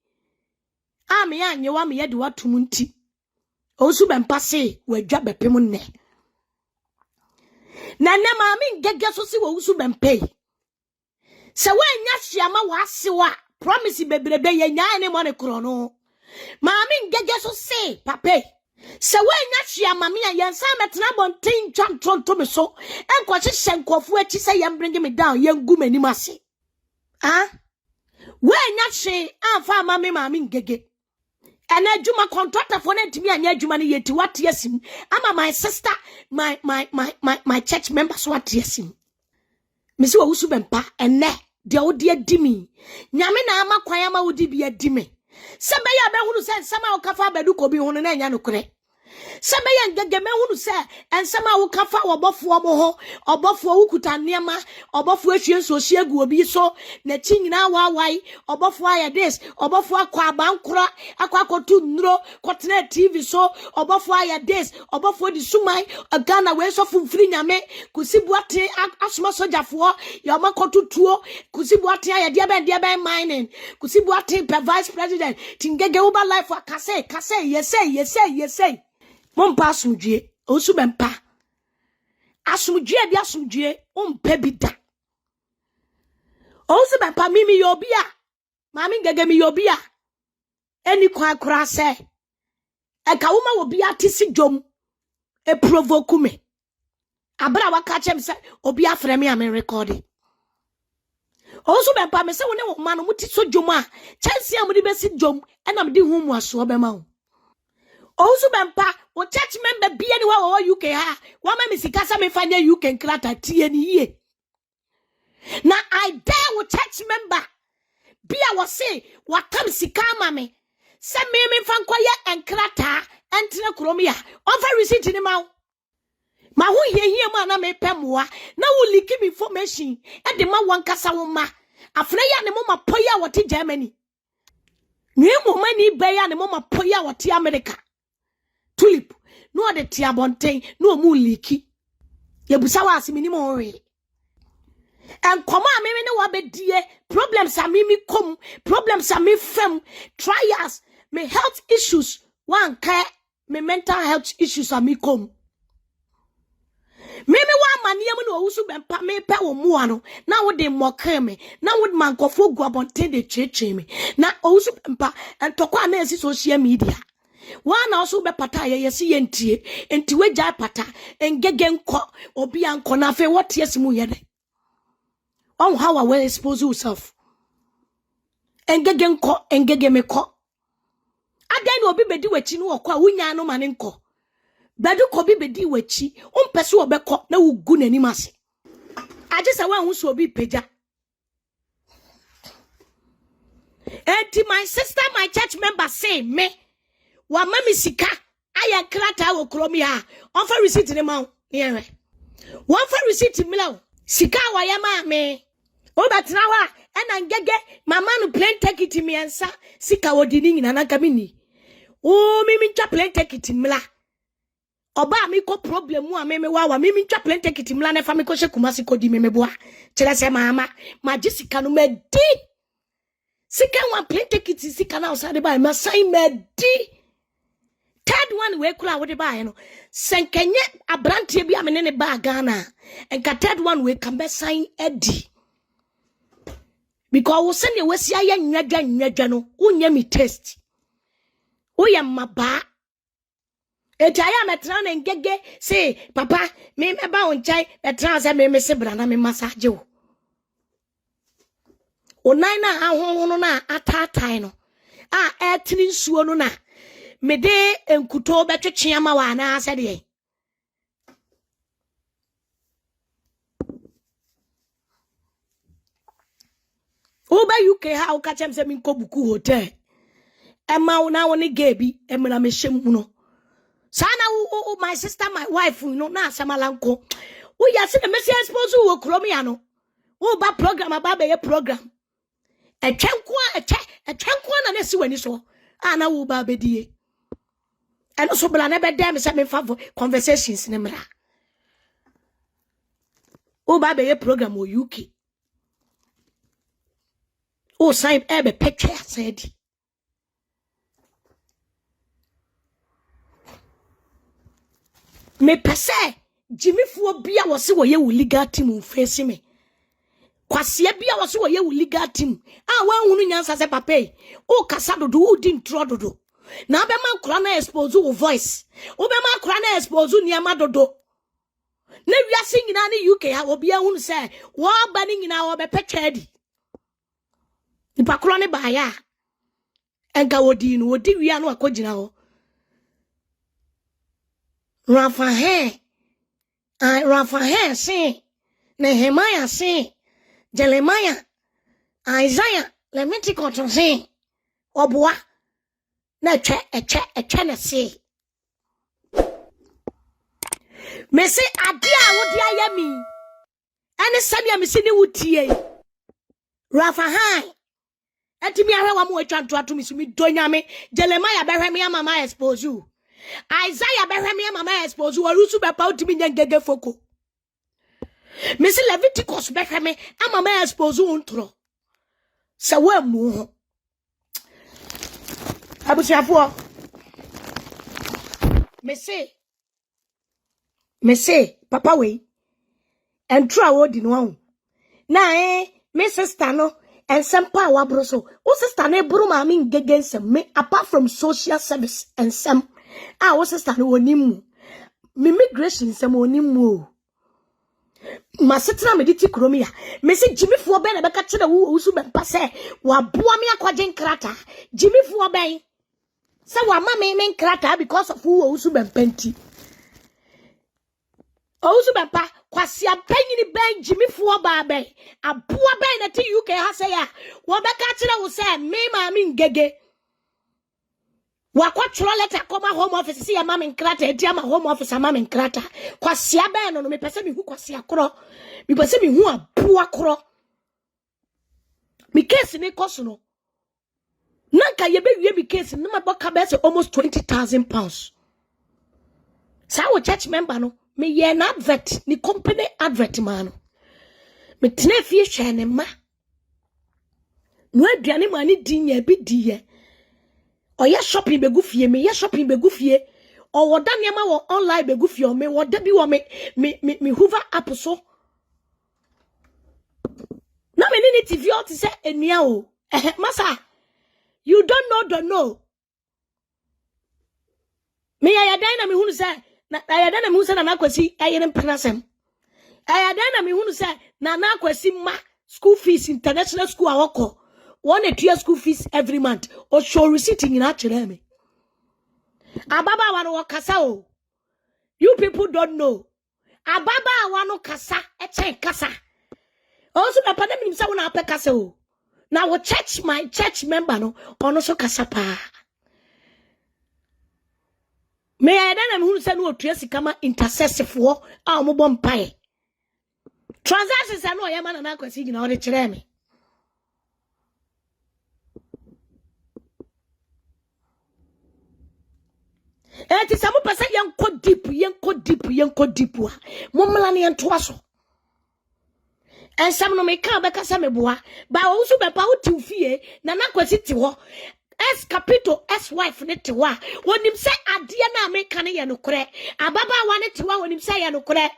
me anye wa me ye de watum nti Owusu Bempah se wadwa bepem nne na ne maami ngege so se Owusu Bempah se wanya hyiama wasewa promise bebrebe ye nyaa ne mo ne kro no maami ngege so se papa se wanya hyiama me yansa metena bonten twam tonto me so enko hye nkofo achi se yem bring me down yengu mani mase wanya hye amfa maami ngege ena adwuma contractor for na ntimi anya adwuma ne yeti wate asim ama my sister my church members wate asim me se Owusu Bempah ene de odi adimi nyame na ama kwan ama odi bi adimi se be ya be hunu se nsama wo kafa bedu ko bi hunu na nya nokure se be ya ngege me hunu se ensama wo kafa obofo mo ho obofo wo kuta niema obofo ahwie so egu obi so na chi nyina wawai obofo aya this obofo akwa abankora akwakotu nnuro kotena TV so obofo aya this obofo di sumai Ghana we so fumfiri nyame kusibuate asoma sojafo ya makotu tuo kusibuate aya dia ben mining kusibuate vice president tingege uba life kase yesay Mompa asumdue Owusu Bempah asumdue bi asumdue ompa bida Owusu Bempah mimi yobia mami ngege mi yobia eni kwa kura se eka woma obi atisi dwom e provoke me abra waka chem se obi afre me am recording Owusu Bempah me se woni wo ma no muti so dwom a chense amudi besi dwom ena mde hu mu aso obema wo Owusu Bempah o church member bi ani wa UK ha wa ma misikasa me fanya UK nkrata tie ni ye na I dare wo church member bi a wo say wa kam sika ma me se me fa nkoye nkrata entene kromi ya over receipt ni ma ho hie ma na me pemoa na wo leak information e de ma wankasa wo ma afre ya ne mo ma poya wo te Germany ni mo mani be ya ne mo ma poya wo te America tulip no de tiabonten no mu liki yebusa wa asimi mo we en koma me ne wa bedie problems amimi kom problems ami fem trials me health issues one ka me mental health issues ami kom me wa maniam no Owusu Bempah me pe wo mu ano na wo de moka me na wo mankofo guabonten de cheche me na Owusu Bempah entokwa na esi social media wana also be pata yesi yentie enti weja pata engege nko obi anko na fe what yes mu yede on how I will expose yourself engege nko engege meko adan obi bedi wachi no okwa wunya no mane nko bedu ko bi bedi wachi umpese obeko na wugu nani mase aje se wan huso obi peja enti my sister my church member say me wa mami sika aya krata wo kromi ha on fa receipt ni ma yewe won fa receipt mi la sika wa ya ma me o betra wa ena ngege mama no plane ticket mi ensa sika wo di ni nyina na ka mi ni o mi ntwa plane ticket mi la oba mi ko problem mu a me wa mi ntwa plane ticket mi la na fa mi ko she Kumasi ko di me boa kire se mama ma ji sika no me di sika wa plane ticket sika na o sa de ba ma sign me di third one we kula wode ba no senkenye abrantie bi amene ne ba Ghana enka third one we can be sign edi because wo se ne wasi aye nwadwa no unya mi test uya maba etaya metra na ngege say papa me ba on chai metra se me se bra na me massage wo onai na ahonhono na atatai no a etini nsuo no na mede enkuto betwetwe ama wa na ase de UK ha o ka chem se min ko buku hotel Emma na woni gebi emna me hyem no sana my sister my wife no na asamalanko wo ya se na me se expose wo kromi ano wo ba program aba be program etwenko na na si wani so ana wo ba bedie eno so bla na be dem se me fa conversations ne mra wo ba be program o UK o sign ebe picture said me pese Jimmy fu bia wo se wo ye wo legal team face me kwase bia wo se wo ye wo legal team wa hunu nyansa se papa o kasa dodo o di ntro dodo na be man kura na expose wo voice o be man kura na expose niama dodo na wiase nyina ne UK ha obi hunu se wo ba ni nyina wo be pekwa di nipa kura ne ba ya enka wodi no wodi wia no akogina ho Rafa he say Nehemiah say Jeremiah Isaiah Leviticus say Obwa na eche na say me say adia wodi ayami ene sadia me se ne wutie Rafa he etimi ahwe wa mo atwa nto mi so mi donyame Jeremiah behwe me mama expose you Isaiah behwemi mama expose Owusu Bempah utimi Ng3g3 foko. Mesi Leviticus behwemi mama expose untro. Se we mu ho. Abusiafo. Mesi papa we. Entro awodi no hu. Na me sister no ensempa wabro so. O sister na eburu ma mi Ng3g3 nsem me apart from social service ensem wo sister no onimu me migration sem onimu ma setena me diti kromi ya me se jimifo be na be ka kire wo Owusu Bempah se wa boa me akwaje nkrata jimifo be se wa ma me nkrata because of wo Owusu Bempah nti Owusu Bempah kwasi apanyini be jimifo ba be aboa be na ti UK ha se ya wo be ka kire wo se me ma mi Ng3g3 Wakwa letter koma home office si ya mama nkrata edi ama home office mama nkrata kwasi abe no me pese mi hu kwasi akro mi pese mi hu abu akro mi case ni koso no nanka ye be wie mi case no ma boka be almost 20,000 pounds sa wo church member no me ye na advert ni company advert man me tena fie hwe ne ma no aduane ma ni dinya bi diye Oya shopping begufie me, ya shopping begufie. O woda niema wo online begufie o me woda bi wo me hoover app so. Na me ni TV o ti se enua o. Masa, you don't know. Me ya dan na me hunu se na ya dan na me hunu se na akwasi ayere mpenasem. Ya dan na me hunu se na akwasi ma school fees international school awoko. One a 2 school fees every month or show receipt in actually me. Ababa wano kasa o. You people don't know. Ababa wano kasa eche kasa. Also na pandem nimsa wona ape kasa o. Now my church member no ono so kasa pa. Me I dan am hu se no otua sikama intercessifo a mo bom pae. Transactions na no yema na akwasi gina o de kire me. Eti samu pesa yenko deep wa. Momla ne yento aso. Ensam no me ka be kasa me boa. Ba Owusu Bempah uti fie na nakwasi ti ho. S capital S wife ne ti wa. Wonim se ade na me ka ne ye nokore. Ababa wa ne ti wa wonim se ye nokore.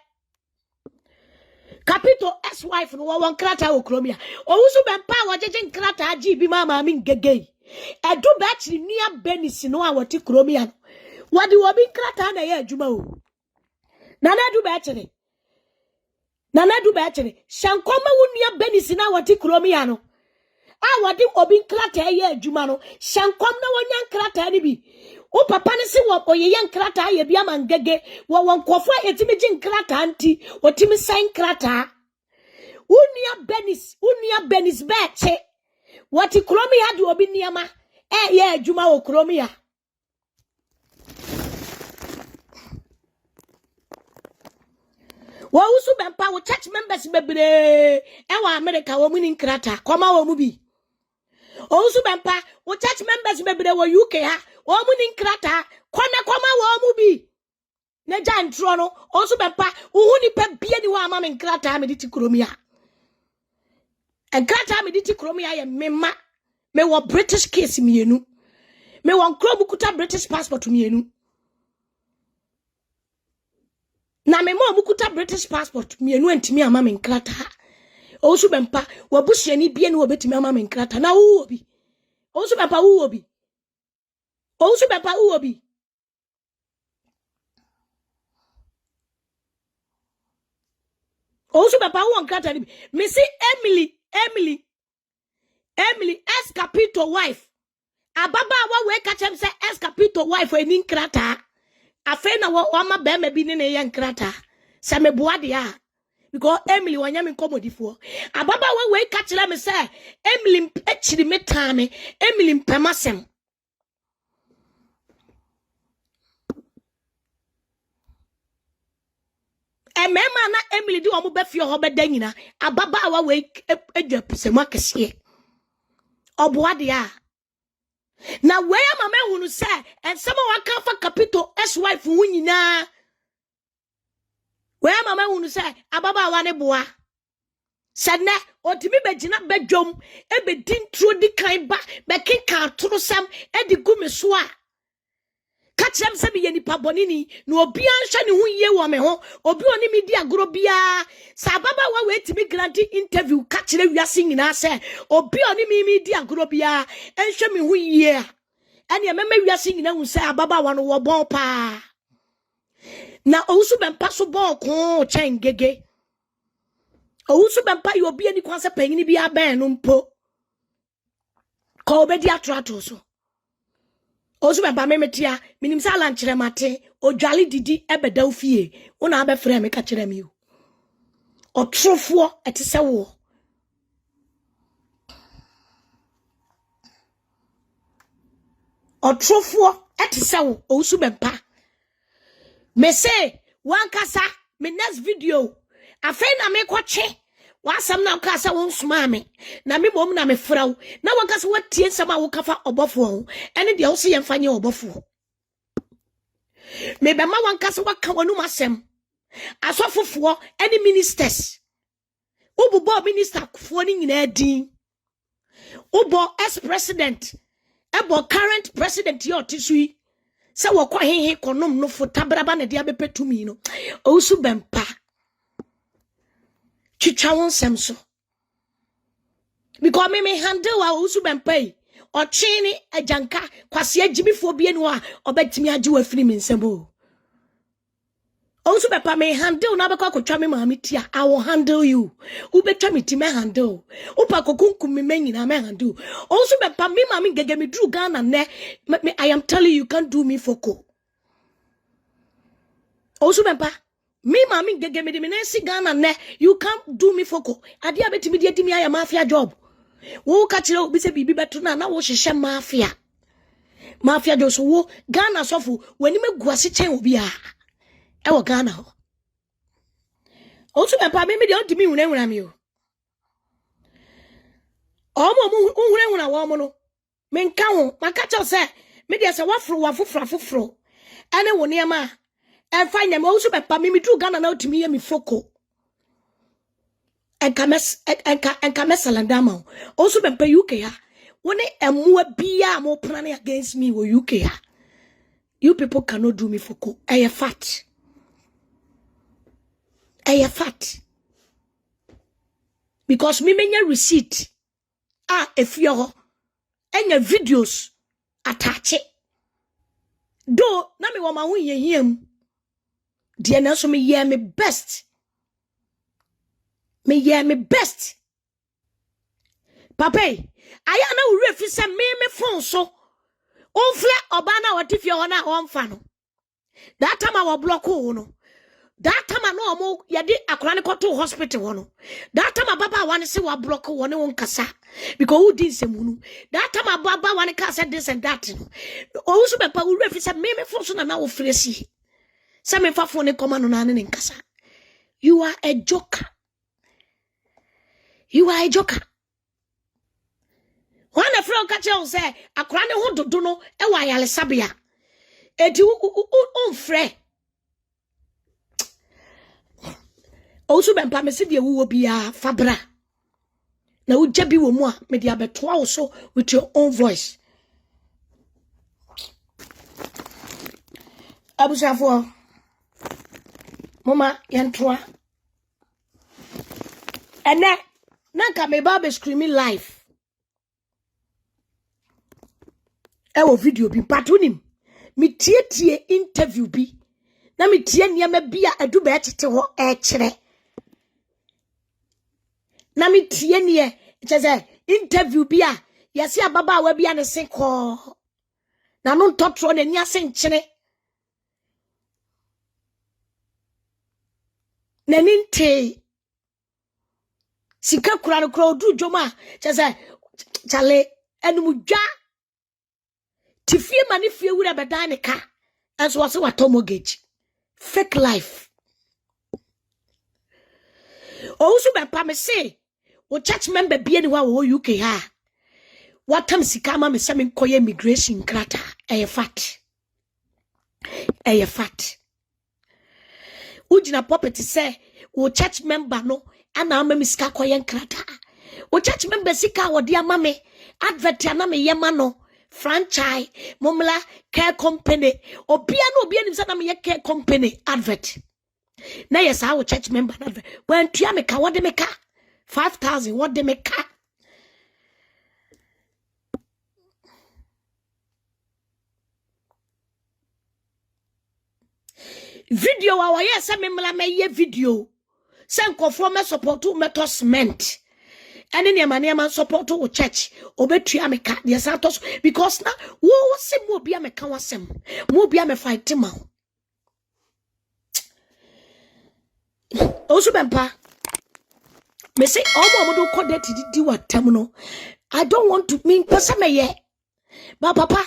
Capital S wife no won krata okromia. Owusu Bempah wa jeje nkrata agi bi mama mi Ng3g3. Edu Berchie nia benisi no a woti kromia. Wadi wobi nkrata na ye adwuma o. Nana du Berchie. Shankoma wunia benisi na woti kromia no. A wadi obi nkrata ye adwuma no. Shankom na wonya nkrata ni bi. O papa ne se wo oyeye nkrata ye bia man Ng3g3. Wo wonkofo etimi gi nkrata anti, otimi sign nkrata. Unia benis Berchie. Wati kromi ya di obi niyama. Ye juma wo kromi ya. Owusu Bempah wo church members bebre. Ewa America wo muni nkrata. Koma wo mubi. Owusu Bempah wo church members bebre wo UK ha. Wo muni nkrata. Koma wo mubi. Neja ntro no. Owusu Bempah uhu nipa bie ni wa ama me nkrata me diti kromi ya. Nkrata me diti kromi ya ye mema. Me wo British case mienu. Me wo nkro bukuta British passport mienu. Na me mo mukuta British passport mienu entimi ama me nkrata. Owusu Bempah wabusuani bie ni obetimi ama me nkrata na wo obi. Owusu Bempah wo obi. Owusu Bempah wo obi. Owusu Bempah wo nkrata ni. Me si Emily Escapito wife. Ababa wa we kachem se Escapito wife we ni nkrata. Afe na wa ma be me bi ne ye nkrata. Se me boade ya. Because Emily wanya me komodifo. Ababa wa we kachira me se Emily echiri metame. Emily mpemasem. Emema na Emily di omo be fie ho be danyina. Ababa wa we ejapsema kese. Oboade ya. Na where mama hunu say and someone waka for capital S-wife wunyina. Where mama hunu say ababa wane boa. Sadne otimi bejina bedwom e be din tro di kan ba be kenka toro sam e di gu me so a. Ka kyerem se be nipa bonini na obi anhwe ne ho yie wo me ho obi oni mi di agoro bia sa ababa wa we timi granting interview ka kyere wiase nyina se obi oni mi di agoro bia enhwe me ho yie a ene mema wiase nyina hu se ababa wa no wo bon pa na Owusu Bempah so bon ko Ng3g3 Owusu Bempah yo obi ani kwanse panyini bia ben no mpo ko obedi atrato so Owusu Bempah memetia minim sa lankyere mate odwale didi ebeda ofie wona be frɛ me ka kyerɛ me o otrofo etese wo otrofo etese wo Owusu Bempah me say wan kasa me next video afei na me kwache wasam na kasa won suma me na me mom na me fraw na wan kasa watie nsama wo kafa obofo ho ene de wo se yemfa nye obofo me be ma wan kasa waka wonu masem asofofo ene ministers ububo minister fo ni nyina din ubo ex president ebo current president yo tisui se wo kwa hehe konom no fo tabraba na dia bepetumi no Owusu Bempah chicha won semso because me handle wa Owusu Bempah o chini ajanka kwase agibifo bie no a obetimi age wa firi me nsemo Owusu Bempah me handle na bekwa kotwa me maami tia I will handle you ubetwa me ti me handle upa kokunkum me nyina me handle Owusu Bempah me maami gege me dru Ghana ne I am telling you can't do me foko Owusu Bempah me maami gege me de me nsi Ghana ne you can't do me foko ade abetimi de timi aya mafia job wo ka kire obi se bibi beto na wo hyehyɛ mafia jo so wo Ghana sofo wani meguase chen obi a ewo Ghana ho Owusu Bempah me de ontimi hunahuna mi o omo hunahuna wo mo no me nka ho maka cho se me de se wafofro ene wo ne ma enfa nyam Owusu Bempah me dru Ghana na otimi ye mi foko enka mesalandama Owusu Bempah UK ha woni emua bia mo planning against me wo UK ha you people cannot do me foko eye fat because me menya receipt efio ho enya videos attach it do na me wo ma ho yehiem de na so me ye me best papa aya na wo refi se me phone so onfle oba na wotifie ho na onfa no that time I will block wo no that time I know mo yadi akrane to hospital wono. That time baba wan say wa block won won kasa because who did semunu. That time baba wan ka said this and that. Owusu Bempah we refi say me for so na wo fresi. Say me fa phone come no na ne kasa. You are a joker. You are a joker. When a friend catch you say akrane ho dodo no e wa yale sabia. Edi unfre. Owusu Bempah me se de wuwo bia fabra. Na ugya bi wo mu a me de abetoa wo so with your own voice. Abusafo. Mama yentoa. Ene nanka me ba be screaming live. E wo video bi patunim. Me tie interview bi. Na me tie niam bi a adu be tete ho e kire. Na me tie nie say interview bi a yesi ababa wa bi a ne se ko. Na no ntotro na ni ase nkire. Na ninte sika kura no kura odu dwoma say chale enumudwa tifie mani fie wura bedan ne ka enso wose wato mortgage fake life. Owusu Bempah me say o church member bia ni wa wo UK ha watam sika ma me se me koye immigration krata eye fat ujina property say o church member no ana ama me sika koye krata o church member sika wodi ama me advert ana me yema no franchise momla care company obia ni say na me care company advert na yes our church member advert when tua me ka wode me ka 5,000 what they make ka video wa yes say me mla me ye video say nkofo me support to meto cement ene ne man support to church obetua me ka the santos because na wo se mo bia me ka wasem mo bia me fight ma Owusu Bempah me say omo do call that di watam no I don't want to mean person me ye ba papa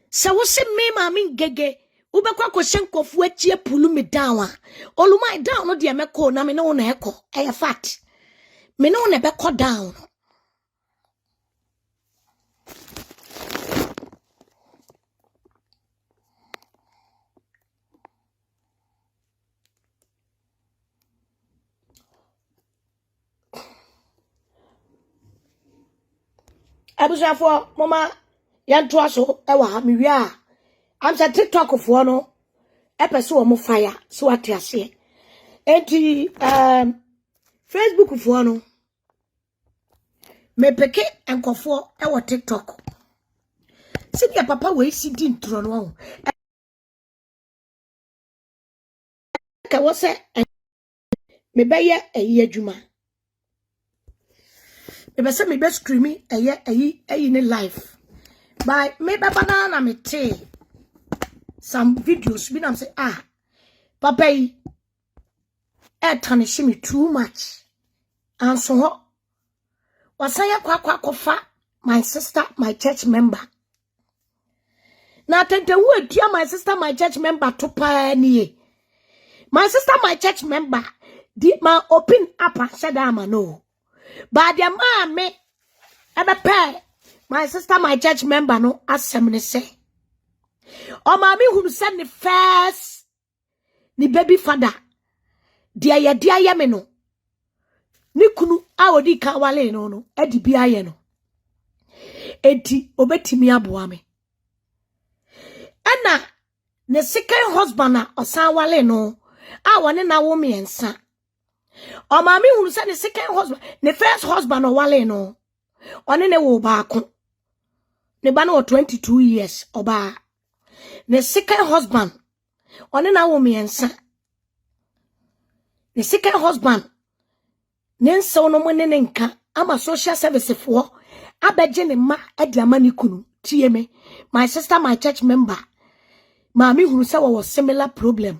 se wo se me ma min gege ubekwa ko hyenkofu achie pulu me down a oluma down no de me call na me no na ekọ e fat me no na be call down abusafo mama yantoa so e wa me wi a am say TikTok fo no e pese wo mo fire so ate ase enti Facebook fo no me peke enkofo e wo TikTok sidia papa we si di ntro no ka wo se me beye eyi adwuma me be se me be streaming eyi ne live by me be banana me te some videos be am say papa yi tarnish me too much and so wasaya kwa kofa my sister my church member na tente wo atua my sister my church member to pa nie my sister my church member di ma open up and shut down no but the man me ebe pay my sister my church member no asem ne say o ma mi hunu send the first ni baby father dia ye me no ni kunu a odi ka wale no edi bia ye no enti obetimi aboa me ana ne second husband a osan wale no a wone na wo me ensa o ma mi hunu say ne second husband ne first husband o wale no one ne wo baako ne ba no 22 years oba ne second husband one na wo me ensa the second husband nenso no mo ne nka ama social service for abeje ne ma ade amani kunu tie me my sister my church member ma mi hunu say wo similar problem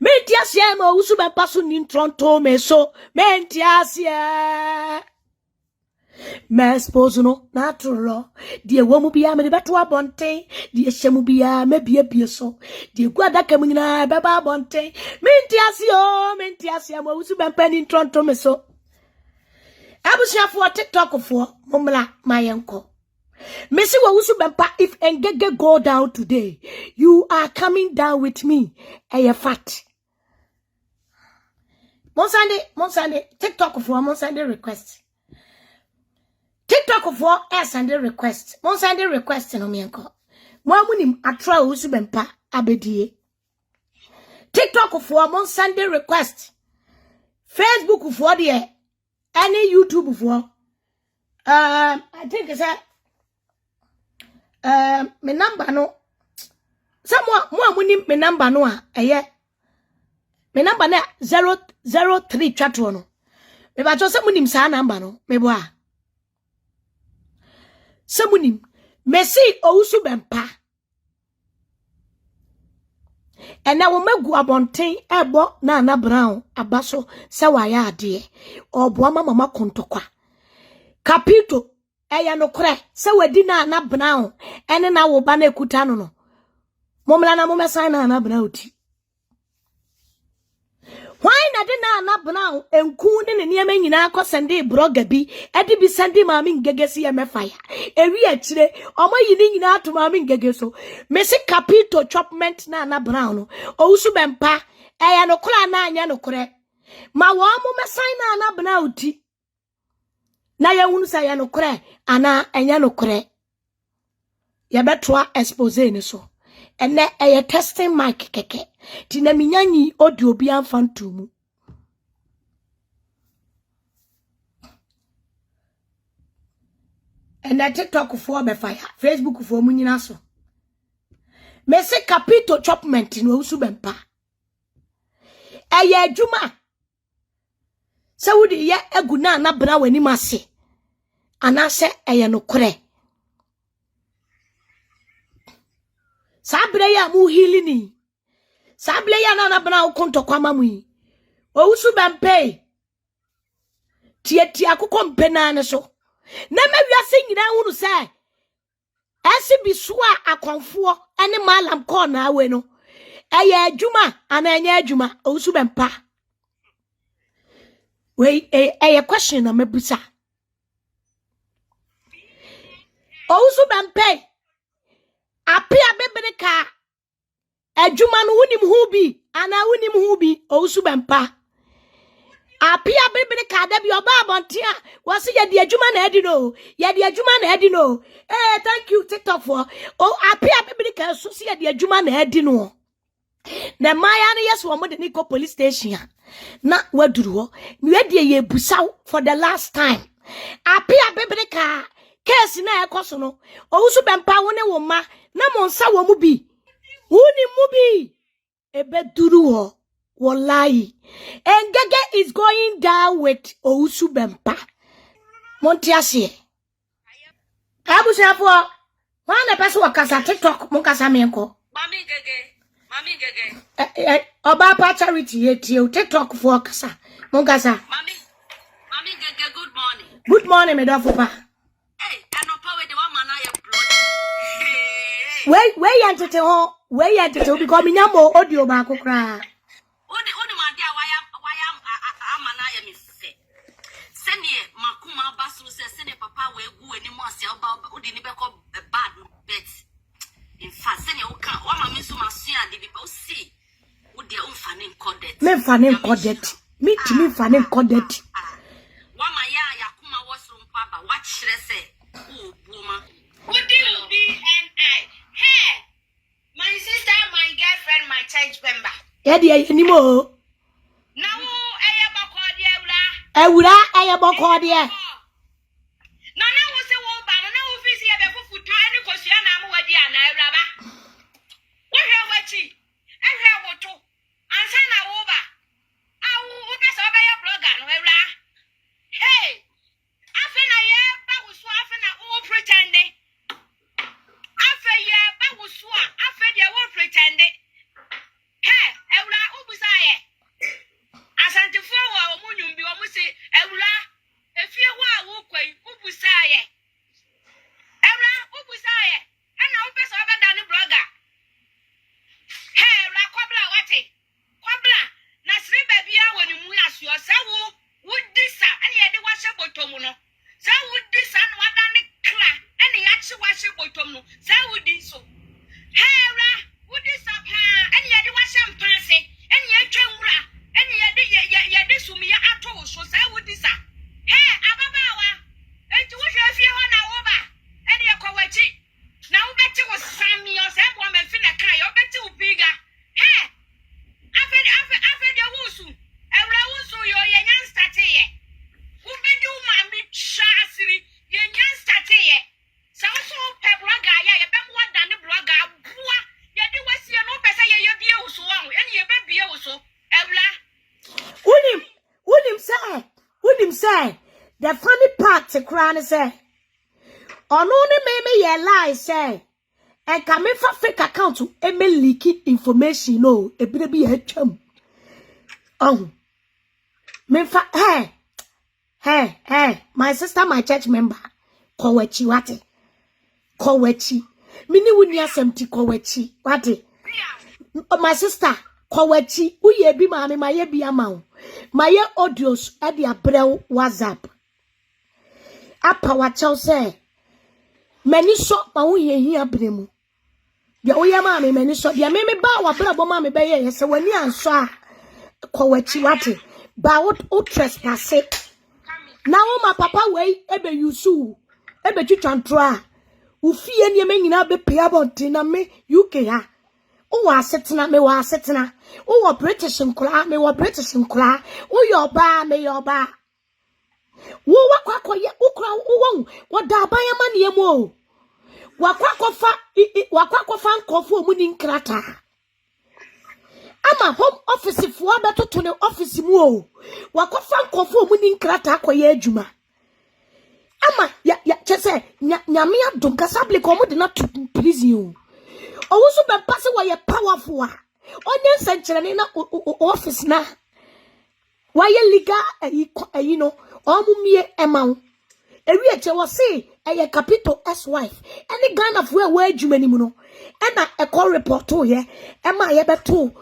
Mentiasia ma Owusu Bempah so ni Toronto me so. Mentiasia. Me expose no natural. Die womu bia me de beto abonten. Die hyemu bia me bie so. Die guadaka mu nyina beba abonten. Mentiasia ma Owusu Bempah ni Toronto me so. Abusia for TikTok for momla mayenko. Messi Owusu Bempah, if Ng3g3 go down today, you are coming down with me. Aye fat. Monsande, TikTok for Monsande request. TikTok for Sande request. Monsande request no mienko. Mwamunim atra Owusu Bempah abedie. TikTok for Monsande request. Facebook for the any YouTube for I think it's a me number no someone munim me number no me number na 003 chatro no me ba cho munim sa number no me bo a munim Messi Owusu Bempah and now megu abonten ebo na brown abaso se waya ade oboa mama kontokwa capito eya no kre se wadi na brown ene na wo ba na ekuta no momla na momesan na brown ti why na de na brown enku ne niam nyina akosende broga bi edi bi sende maami ngegesi ya mefaya ewi akire omo yini nyina ato maami ngegeso mesi capito chopment na brown Owusu Bempah eya no kra na anya no kre ma wo momesan na brown ti na ya hunu sa ya no kre ana enya no kre ya betwa expose ni so ene eye testing mic keke ti na minyanyi audio bi amfantumu ene TikTok for be fire Facebook for munyina so mese capito chopment no Owusu Bempah eye adwuma Saudi ye eguna na bra wani mase anase eye no kre sabre ya mu hilini sabre ya na bra ukonto kwa mamu Owusu Bempah tie akukọ mpena ne so na mawiase nyina hunu se esi bisua akonfo ene malam ko na awe no eye adwuma ana enye adwuma Owusu Bempah wait a question na mebusa Owusu Bempah apia bebreka adwuma no hunim hubi ana hunim hubi Owusu Bempah apia bebreka da bi oba abontia wose ye de adwuma na edi no ye de adwuma na edi no thank you TikTok for apia bebreka so se ye de adwuma na edi no na maya ne yes wo mo de niko police station na waduru ho me de ye busaw for the last time apia bebreka case na ekoso no Owusu Bempah woni wo ma na mo nsa wo mu bi woni mu bi ebeduru ho wallahi Ng3g3 is going down with Owusu Bempah montiasie abushafo wana pese wakasa TikTok munkasa menko mami Ng3g3 oba pa charity yetie TikTok for kasa munkasa mami Ng3g3 good morning me dofo pa Where you enter ho? Where you enter to become nyamo audio ba kokra. Oni ma dia why amana ya mi fe. Sene makuma basu se sene papa we gu eni mo ase oba odi ni be ko bad bet. In fact sene o kan wa ma mi so ma sua de bi o si. Wo de o mfa ne nkodet. Me mfa ne nkodet. Me timi mfa ne nkodet. Wa ma ya kuma wo so mpa ba wa kire se o buoma. Good deal BNI. Hey, my sister, my girlfriend, my church member. Edi animo. Now, aya bokodi ewura. Ewura aya bokodi e. Na wo se wo ba na wo fi si e be fufutu ani kosua na am wadi ana ewura ba. Wo hwe wachi. Ehwe woto. Ansa na wo ba. Awu be so ba ya blogger no ewura. Hey. Afa na ye ba wo so afa na wo pretend. Afa ye ba wo so afa de wo pretend. Hey, ewura ubusa Say would this so. Hera, would this up her? And yet it was champagne, and yet Jumra, and yet this will be at all. So say would this up. Hey, Ababawa, and to wish you if you want over, and your cowachi. Now bet you was Sammy or some woman finna cry, or bet you bigger. Hey, after the Owusu, and Owusu, your young statue. Who be do my chassis, your young statue. So Pebraga, ya bet more than the blogger. Ya do was your no better, your dear so long, and your baby also. Evla. Would him say, the funny part to crown say, on only me ye lie say, and come in for fake account to leaky information, no, a baby a chum. Oh, me fa, hey, my sister, my church member, Kowechi, Kowechi, Mini Wunias empty Kowechi, my sister, Kowechi, uye be mammy, my ye be amount. My audios at the Abrel WhatsApp. Apa wacho say, many shot my way here, Bremu. Ya oya mami, many shot, ya meme ba wa brabo mami beye, yes, when you answer Kowechi wate, ba what trespass it. Now my papa way, ebe yusu, ebe chichantra, ufi any menina be payable tina me, UK ha. Oh, I sitting at me, was sitting at. Oh, British and cry, me were British and cry. Oh, your bar, me your bar. What what da buy a money mo? What fan call for winning crata? I'm a home office if one better to the office mo. What fan call for winning crata kwa juma? Ama ya just say, Nyamia don't casable come not to please you. Owusu Bempah say why powerful. Onion century na office na. Why legal you know, omumie emau. Ewi eche was say a capital S-wife. Any gun of where jumani muno. Ena a call report to ye. Emma yabetu.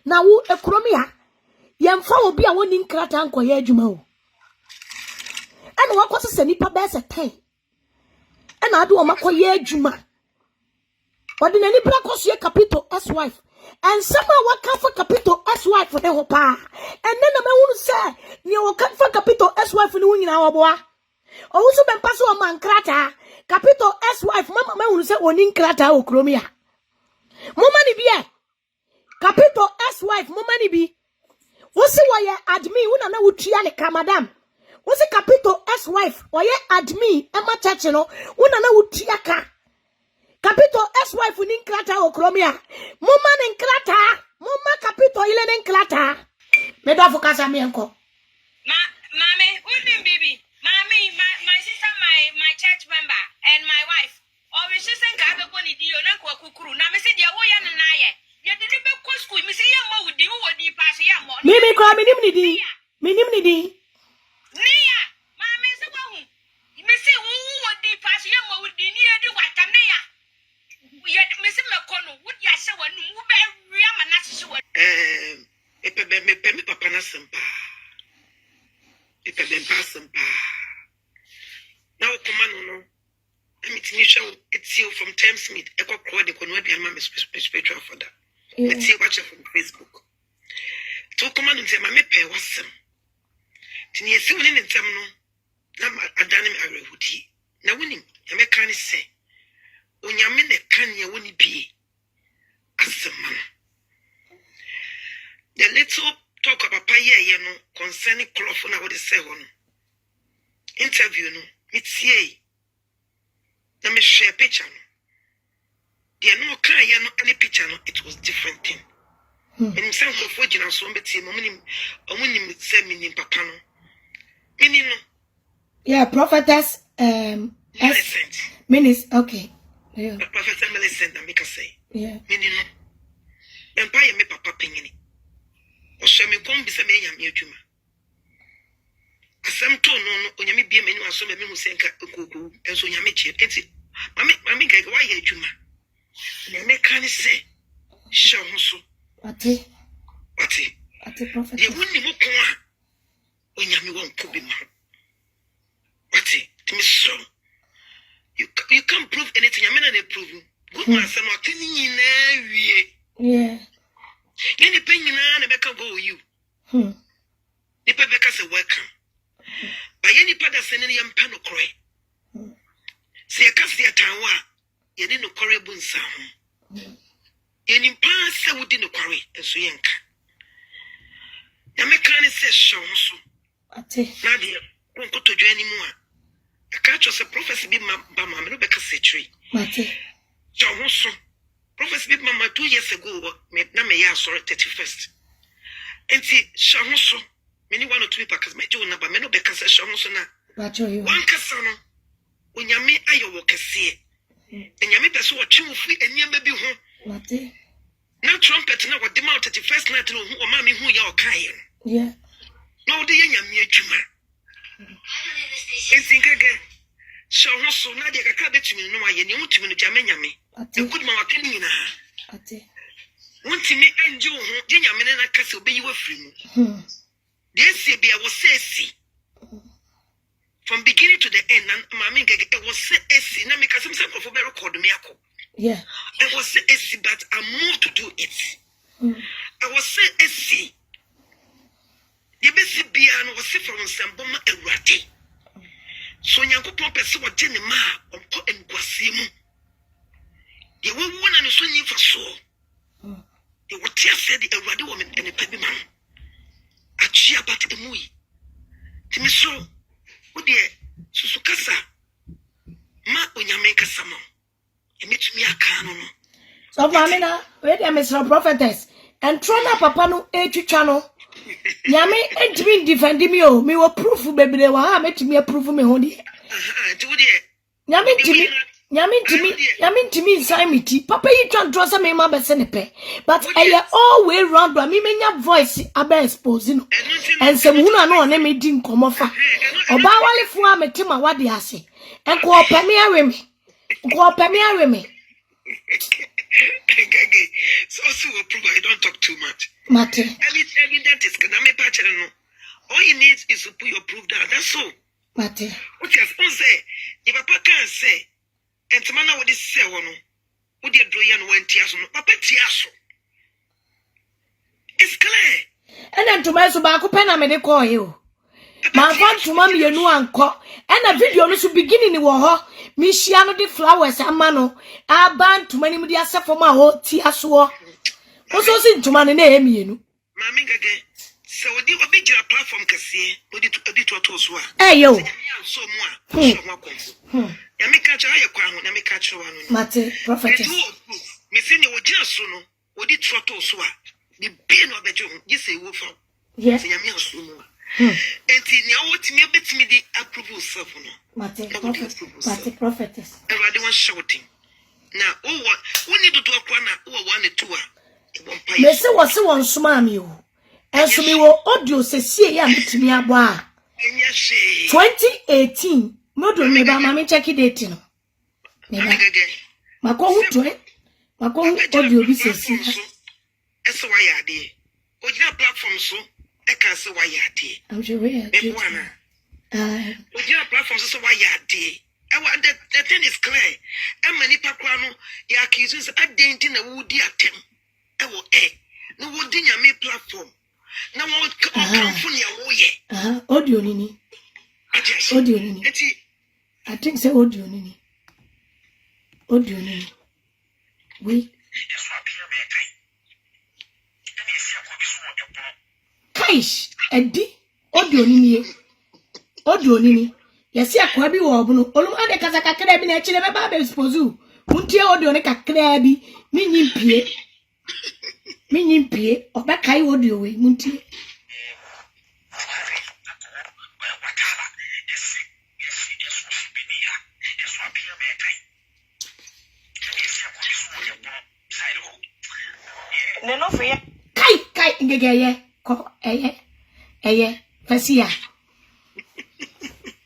Na wu ekromia. Yemfa obi a wonin krata anko ye jumao. And what was a nipa best at 10. And I do a mako ye juma. But in any black was your capital S-wife. And somehow what come for capital S-wife for the hopa. And then the man will say, you will come for capital S-wife for doing our boy. Owusu Bempah so man krata. Capital S-wife, mama man will say, onin krata o kromia. Momani be capital S-wife, momani be. What's why admin, una would triane madam. What's a capital S-wife, why admin, Emma Chachino, una would triaka. Capital S-wife in Krata or Chromia. Mumman in Krata. Mumma capital in Krata. Medafocasa Mianco. Mammy, baby. Mammy, my sister, my church member, and my wife. Or we should think I have a bonny deal, Uncle Kukuru. Now, Missy, dear, why and I? You didn't go to school, Missy, you would do what you pass here. Mimi, call me Minimidi. Nia, Mammy, so Missy, who would be passing you would be near the Watamea. Yet, Miss McConnell, would you say when you bury a papa Nasampa. If I then pass some now, command, I'm meeting you. It's you from Thamesmead. I got quite the convert your mom is spiritual father. Let's see watch from Facebook. To command and say, my pay was some. Tinny is soon in Tamno. Now, I done him a refuge. Now, winning, I may kind of say. When you mean a can you wouldn't be as a man. The little talk about paya, concerning cloth on what is said on interview, no, it's ye. Let me share picture. There no cry, no any picture, no, it was different thing. And some of what you know, so many women say, meaning papa, no, meaning no. Yeah, prophetess, Millicent. Minis, okay. Yeah. Professor Millicent, and make us say, yeah. Meaning no. Empire me papa pingini. Or shall me come be some young juma. Some tone on your be a menu or so many who send cuckoo, and so yamichi. Mammy, why you juma? And I can't say, show so. What? Prophet. You wouldn't look when you won't could be. What? To me so. You can't can't prove anything. I'm not prove. Good man, son, what can you know? Yeah. Any pain in an Rebecca go you. The Rebecca say welcome. By any part of sending young panel cry. See a cassia tawa, you didn't quarry boon sound. Any pass within the quarry, and so yank. Yamekani says, show so. Nadia, won't go to you anymore. I catch us a prophecy be Mamma Rebecca Setri. John so. Prophecy be Mamma 2 years ago, made Namaya sorry 31st. And see, Shamoso, many 1 or 2 packers, my Joe number, Meno Becca says Shamosona. One Cassano, when Yami Iowa Cassia, and Yami Pesso, 2 free and Yammy home. Now trumpet now what the mouth 31st night who or mammy who you're kind. Yeah. No, the Yammy Juma. And think again. Shamoso, Nadia Cabet me no, I knew to me to Jammy. A good mountain. One to me and you, Jamina Castle be you a free. Yes, I was say, from beginning to the end, and Mammy, it was say, now because some of a record me. Yeah. I was say, but I'm more to do it. I was say, the best piano was from some bomber and ratty. So Yanko Pompes was Jenny Ma and Guasimu. The woman and swinging for so. They were tear said a ratty woman and a baby man. A cheer about the movie. Timiso, oh dear, Susukasa. Ma Unyameka Samo. You meet me a canon. So, Mamina, wait a Mr. Prophetess. And Trona Papa no channel. Yami ain't been defending me. Oh, me will proof, baby. They were met me a proof of me, honey. Yami to me, Simon. Papa, you can't draw some mamma senepe. But I all way round by me, many voice, about exposing. And some woman no name me didn't come off. Or Bawali for me, Tima, what they say. And go up me. So approve. I don't talk too much. Mate. Evident is can I make patch no. All you need is to put your proof down. That's all. Mate. Okay, say if a papa can say, and Tamana would say one. Would you do yan one tiaso? Papa tiaso. It's clear. And then to my subaku pen me de call you. My fan to mommy you know uncle. And a video no beginning in war. Mishiano the flowers and mano. I ban to many media for my whole tiaso. Also sing to man name you know. Mammy again. So we did a big platform kasi. We did a bit to us. Hey yo. So more. Yamika Jaya Kwan, Yamika Chuan. Mate, prophetess. Missing you just soon. We did trotto swa. The pain of the Jew. You say wolf. Yes. Yamia Sumo. And now what me bet me the approval self. Mate, prophetess. Everyone shouting. Now, oh, what we need to do a corner or 1 or 2. Mese was so on Sumami. And so we will audio say, ya meet me aboa. 2018. No do me ba mami check it dating. Mako hu to e. Mako hu audio bi sesi. Eso why ya dey. Ojina platform so e kan say why ya dey. I'm sure we are. Ojina platform so why ya dey. The thing is clear. And many people ya accuse identity na wudi atem. Ewo no wudi nyame platform. Na wo come for ya wo ye. Audio nini. Audio nini. I think say audio nini. Audio nini. We. Kaish, Eddie. Audio nini. Audio nini. Yesi akwa bi wo obuno. Olum ade kasa kakra bi na chire be ba be exposu. Muntie audio ne kakra bi. Minyimpie. Oba kai audio we muntie. No for ya. Kai ngegeye ko eye fasia.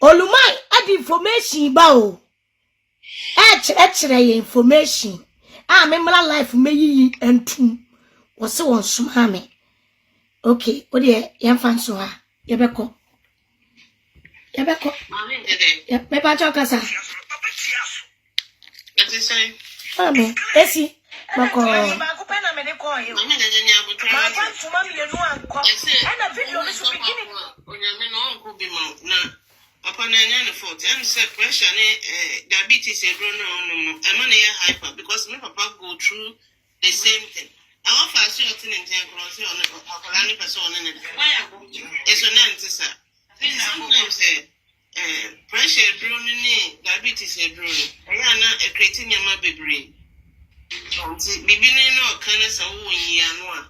Olumai add information ba o. Chere information. Memla life meyi entum. Wose won suma me. Okay, o de yemfa so ha. Yebeko. Me pa cho kasa. say, Amen. Esi. Mako. Bakupena me de call you. I'm in the Abutra. I want to mommy you know and call. And a video is beginning. On your men all could be mount now. Upon any fault, and said pressure, diabetes, a grown on a money hyper because my papa go through the same thing. I offer a certain intent on a person in it. It's an answer. Sometimes pressure drone, diabetes, a drone. I am not a creating your mother brain. Beginning no kind of so no,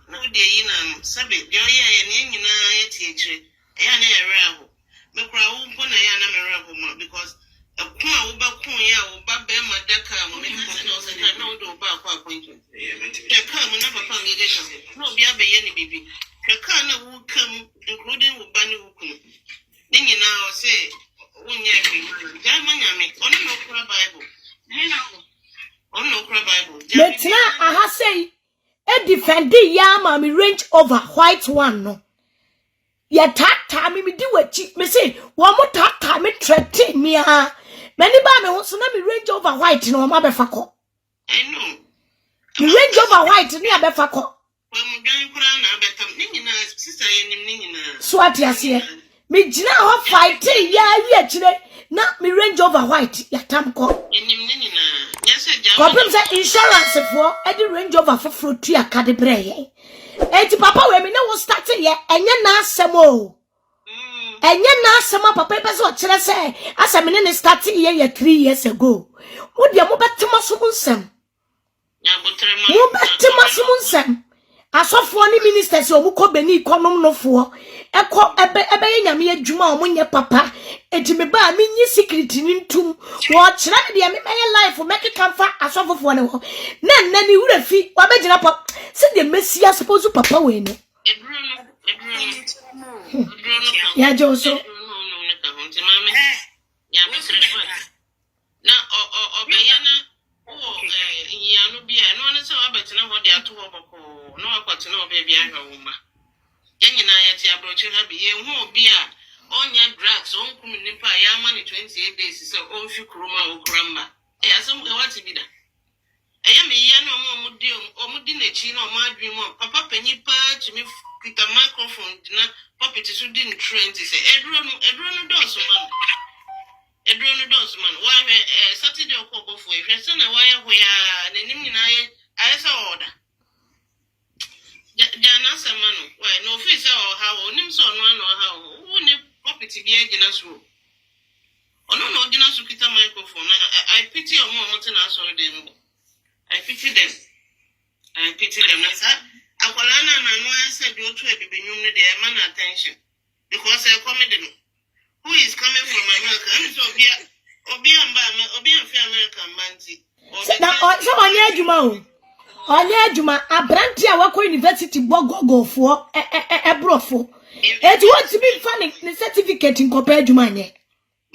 no, dear, you know, Sabbath, your and a teacher, and a ravel. But I won't put a yana because a poor Bakuya or Babema Daka, no do about appointment. The come never found it. No, be any baby. The kind will come, including Ubani Wuku. Then you now say, when you're German, on no Bible. Metina aha say e defend ya ma me range over white one no. Ya tata me di wachi me say wo mo tata me threaten me ha. Many ba me ho so na me range over white no ma be fa ko. I know. Me range over white ni abefa ko. Swati ase. Me gina ho fight ya wi akire na me range over white ya tam ko. Problem say insurance for any range over for fruit to akade breye. Enti papa we me no start ye enye na asem o. Enye na asem papa e pese o kire say asem ne start ye 3 years ago. Wo de mo betima so nsem. Mo betima so nsem. Asofo ni ministers o mu ko beni ikonom no fo. Eko ebe nyame adwuma o mo nye papa. Enti me ba me nyi secret ni ntum. Wo kire me de me life make kamfa asofo ne ho. Na ni wura fi wa be gina papa. Se de mesia suppose papa we no. Ya Joso. Na obeyana yanu bia no ne se obetina ho de ato ho boko no akwatena obebi ahwa woma yanyina ya ti abrochi ha bi ye hu obi a onya drugs onkum nipa ya ma ne 28 days se onfi kroma okrama e asem e wati bi da eya me ye no omudi na chi na omadwi mo papa panyi pa chimi kita microphone na puppet so din trend se edro no doso man Edrone dos man, why Saturday or Cobo for if you're son, why we are the name I saw order. Janasa man, why no fish or how, names on one or how, who need property be a genus room. Oh no, genus kita microphone. I pity your mom, I saw them. I pity them. That's that. Aqualana and I said you to be human, their man attention because I committed. Who is coming from America? I'm so Obi American manti. So onye adwuma abranti a wako university bogogo fo ebrofo. It want to be funny the certificate in compare adwuma nye.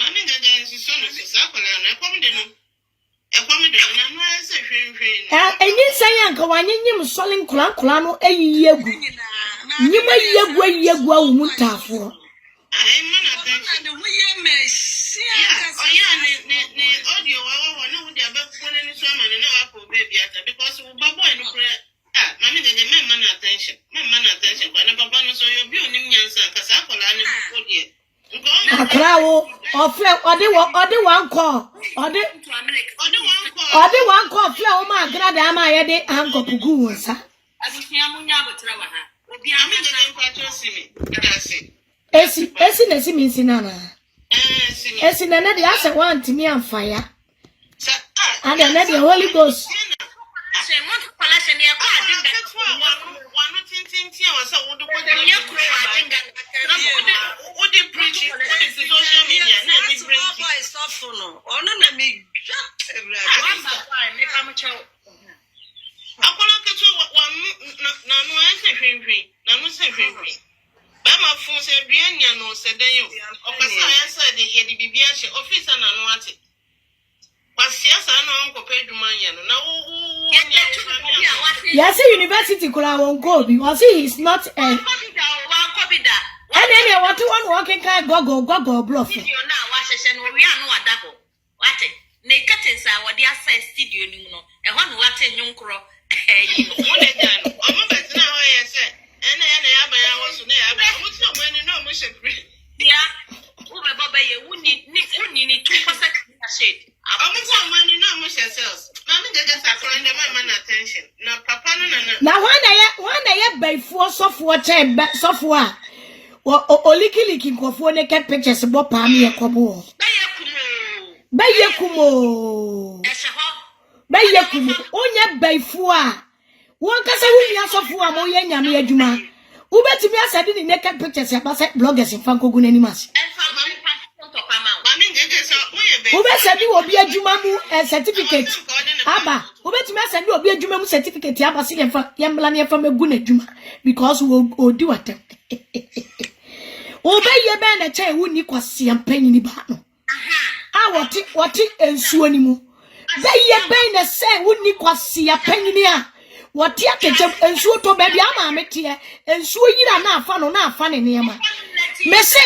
Mami gaga nsi so no so akola na ekwom de na no ase hwenhwen. Enyi san yanka wanynyim solin kula no eyiyi egu. Nyima yegu awu mutafo. I'm not attention. Oh, yeah, the audio, I know what they're about to put in this woman and now I baby because Babo and prayer. Mammy, the man attention. My man attention, but never bonus or your beauty, because I call an Akrao or one call or the one call flow my grandama yede anko pugu sir. I just hear Munya but I'm in the see me. That's it. Esi nesi minsinana. Esi nana de asa want me on fire. And then the Holy Ghost. Bama fun se duanya no se den yo okasa ya se de he de bibia hye officer na no ate pasia sa na onko peduma nya no na wo yes university kula won go because he is not a and then what one walking kind go bluff you na wa hye no we anu adabo wate ne katen curtains are what they are saying studio no. And one what in young crow. You know, What they done? I'm a better now. I said, and I was there. I was so many no mission. yeah. Over Baba, you need 2% shade. I'm so many no mission cells. Mammy gets a friend of my man attention. Now, Papa, no. Now when I by 4 software software. Oliki nkofo naked pictures bo pa me ekomo. Bayekumo. Onye baifu a. Won kasa wuni asofo a mo ye nyame adwuma. Ubetimi asade ni naked pictures ya ba bloggers mfa nkogu n'animase. Ubesadi obi adwuma mu certificate. Aba, ubetimi asade obi adwuma mu certificate aba se yemla ne fa megu n'adwuma because we do what. Obeye be na che wuni kwase ampanyi ni ba no. Wati ensuo ni mu. Beye be na se wuni kwase ampanyi ni a. Wati akeje ensuo to be bia ma mete ensuo yira na afa no na afa ne nema. Mese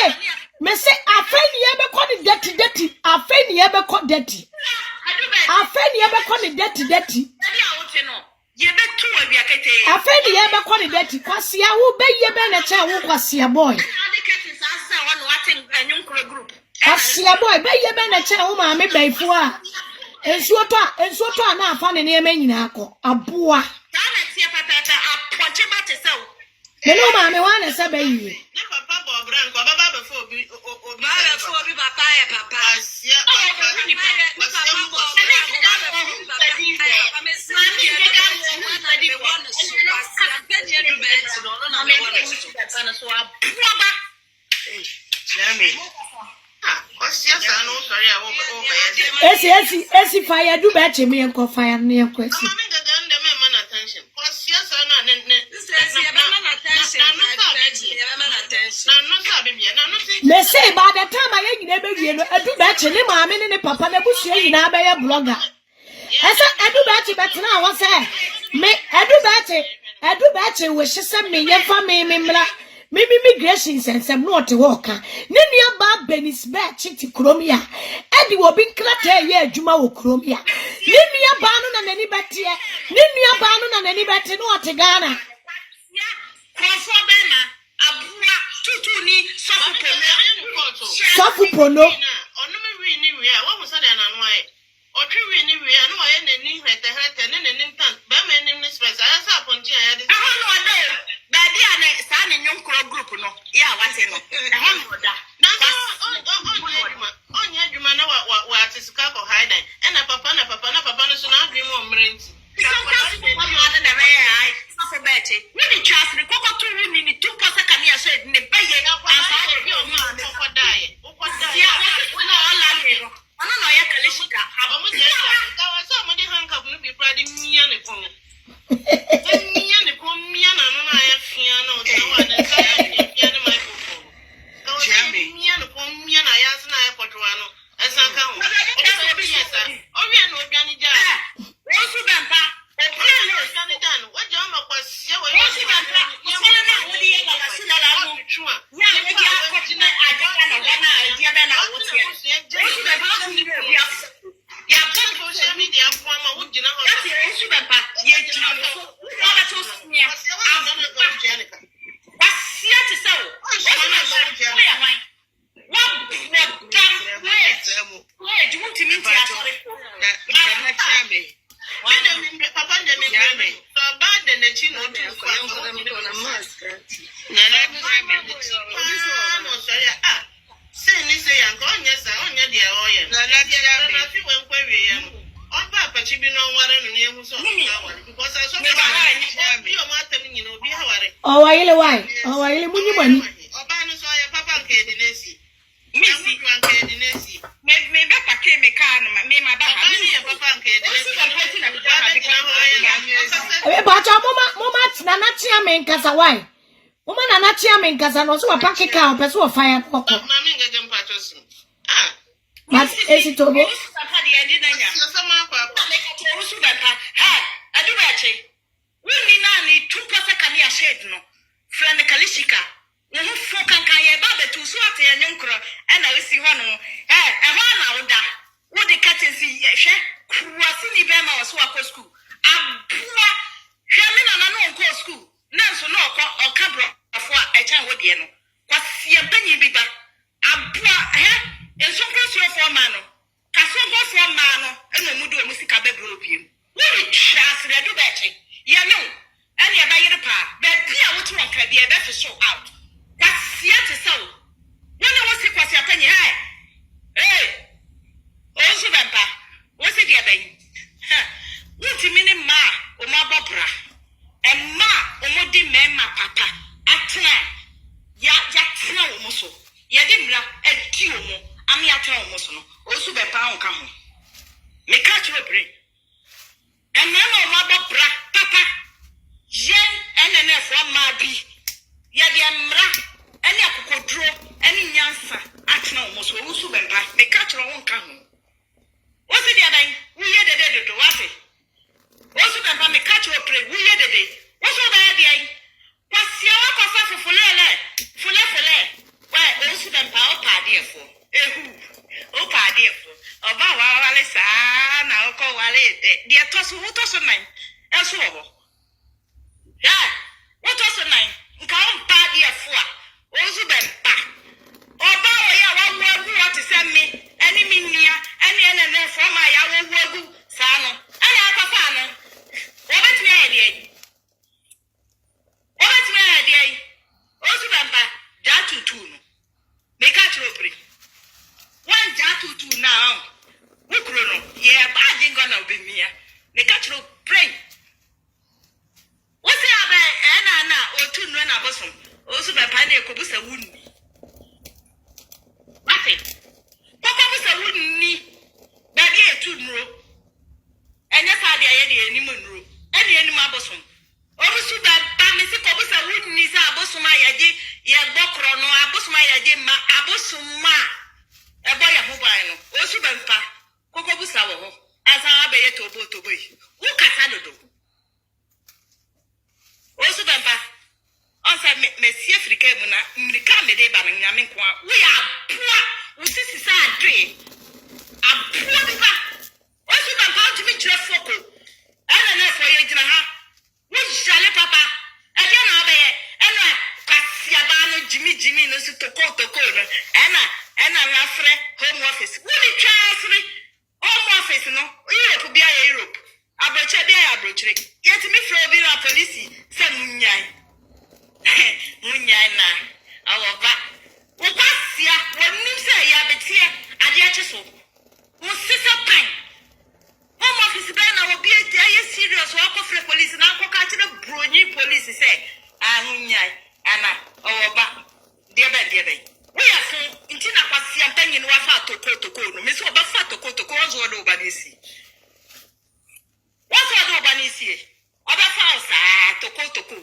afeni ye be ko ni dirty. Afeni ye be ko dirty. Afeni ye be ko ni dirty. Afeni ye be ko ni dirty. Kwase a wo beye be na che wo kwase boy. Asia boy be ye be na che wo ma me baifu a ensuo to na afa ne ne nyina akọ aboa no ma me wan se be yi Papa Bobran ko baba before obi papa asia Esi fire do Berchie me enko fire ne enko esi. Me say by the time I ain't never you know do Berchie ne ma me ne papa na busu yi na be blogger. Esa edu Berchie bet na wo say me edu Berchie we hye me ye fa me mra me immigration sensem no te work ne nua ba benis Berchie ti kromia edi wo bi nkrata ye adwuma wo kromia ne nua ba no na nani bete ne nua ba no na nani bete no te Ghana Kofo bema abua tutu ni sofu pono onu me wi ni wi a wo musa da na no ai otwe wi ni wi a no aye nani hete ne nani tan ba ma ni ni space aya sa ponji aya de no da ba dia na sa ne nyonkro group no ya wase no no da na onye adwuma na wa atisuka ko hide na papa no so na adwuma o mrenti for Berchie. When trust me, Coco to win in 2% can you say in the bay and die. I don't know, Kalishika. Somebody hung up will be proud of me and the phone. Me and the phone, me and I have piano, and my phone. Me and the phone, me and I asked an eye for Toano. As I come, oh, we are no Johnny John. Owusu Bempah. What John was Oh, why? Oh, I money money. Nanatia men kasa why? Woman Nanatia men kasa no so pack car person fire poko. But is it over? We need 2% can you shade no. Friend Kalishika. No fuck can you baba to swat and young crow and I see one. And one out that. What the cat is share. ko school. Abua hweme na no ko school. Na so no oka bro afo a echa ho de no. Kwasia banyi bi ba. Abua enso kwasio for man no. Kaso go for man no eno mu do mu sika bebro biem. We trust the do Berchie. Ya no. And ya buy the pa. But Pia what one can be a better show out. That's yet to so. When I was sick, what's your penny? Hey, Owusu Bempah, what's it, dear baby? What's the meaning, ma, or my bobra? And ma, or more dim man, my papa. Atna, ya muscle. Ya dimla, a tumo, I'm your muscle. Owusu Bempah, come. Me catch your brain. And then my bobra, papa. Yen NNF one mabi. Ya dia mra ene akokodro ene nyansa atena omoso Owusu Bempah me ka tro won ka ho. Wo se dia dan wo ye dede do wa se. Owusu Bempah me ka tro pre wo ye dede. Wo so ba dia yi. Kwasia wa kwafa fufule. Wa Owusu Bempah o pa de fo. Ehu. O pa de fo. Oba wa wale sa na o ko wale de. Dia to so nan. Eso wo. Yeah, what was the name? Come party a four. Owusu Bempah. Oba ya one what to send me. Any minia, any from my yawu sano. And I papa no. What me idea? What me idea? Owusu Bempah, Jatu two. Make a trophy. One Jatu now. Wukrono. Yeah, bad ain't gonna be me. Make a trophy. What's the other? Or two run a bosom. Also, by Pioneer Cobusa wouldn't be. What it? Papa was a wooden knee. Baby, a two row. And that's how they are any moon row. Any animal bosom. Owusu Bempah, Mr. Cobusa wooden knees are bosoma yaji, ya bokrono, a bosoma yaji, ma a bosoma. A boy a mobile. Owusu Bempah, Cocobusa, as I obey to boy. Who can do? Owusu Bempah, onse Messi Africa muna mrika mede ba nyame nko a we aboa usisi sa adwe aboa ba Owusu Bempah tumi kire foko ana na fo ye gina ha wo jale papa e je na ba ye eno kwasia ba no jimi no su toko no ena na frɛ home office wo ni twasre home office no Europe bia ye Europe Berchie bia ya Berchie yet me frɛ obi na police se munyai na awova wo kwasia wonim se ya betie ade ache so wo sisa pan home office bia na obi aye serious wo akofre police na akoka kire bronyi police se munyai ana awova debe we are so intina kwasia panyin wa fa toko no me se oba fa toko onzo do obanisi what do obanisi oba fa sa toko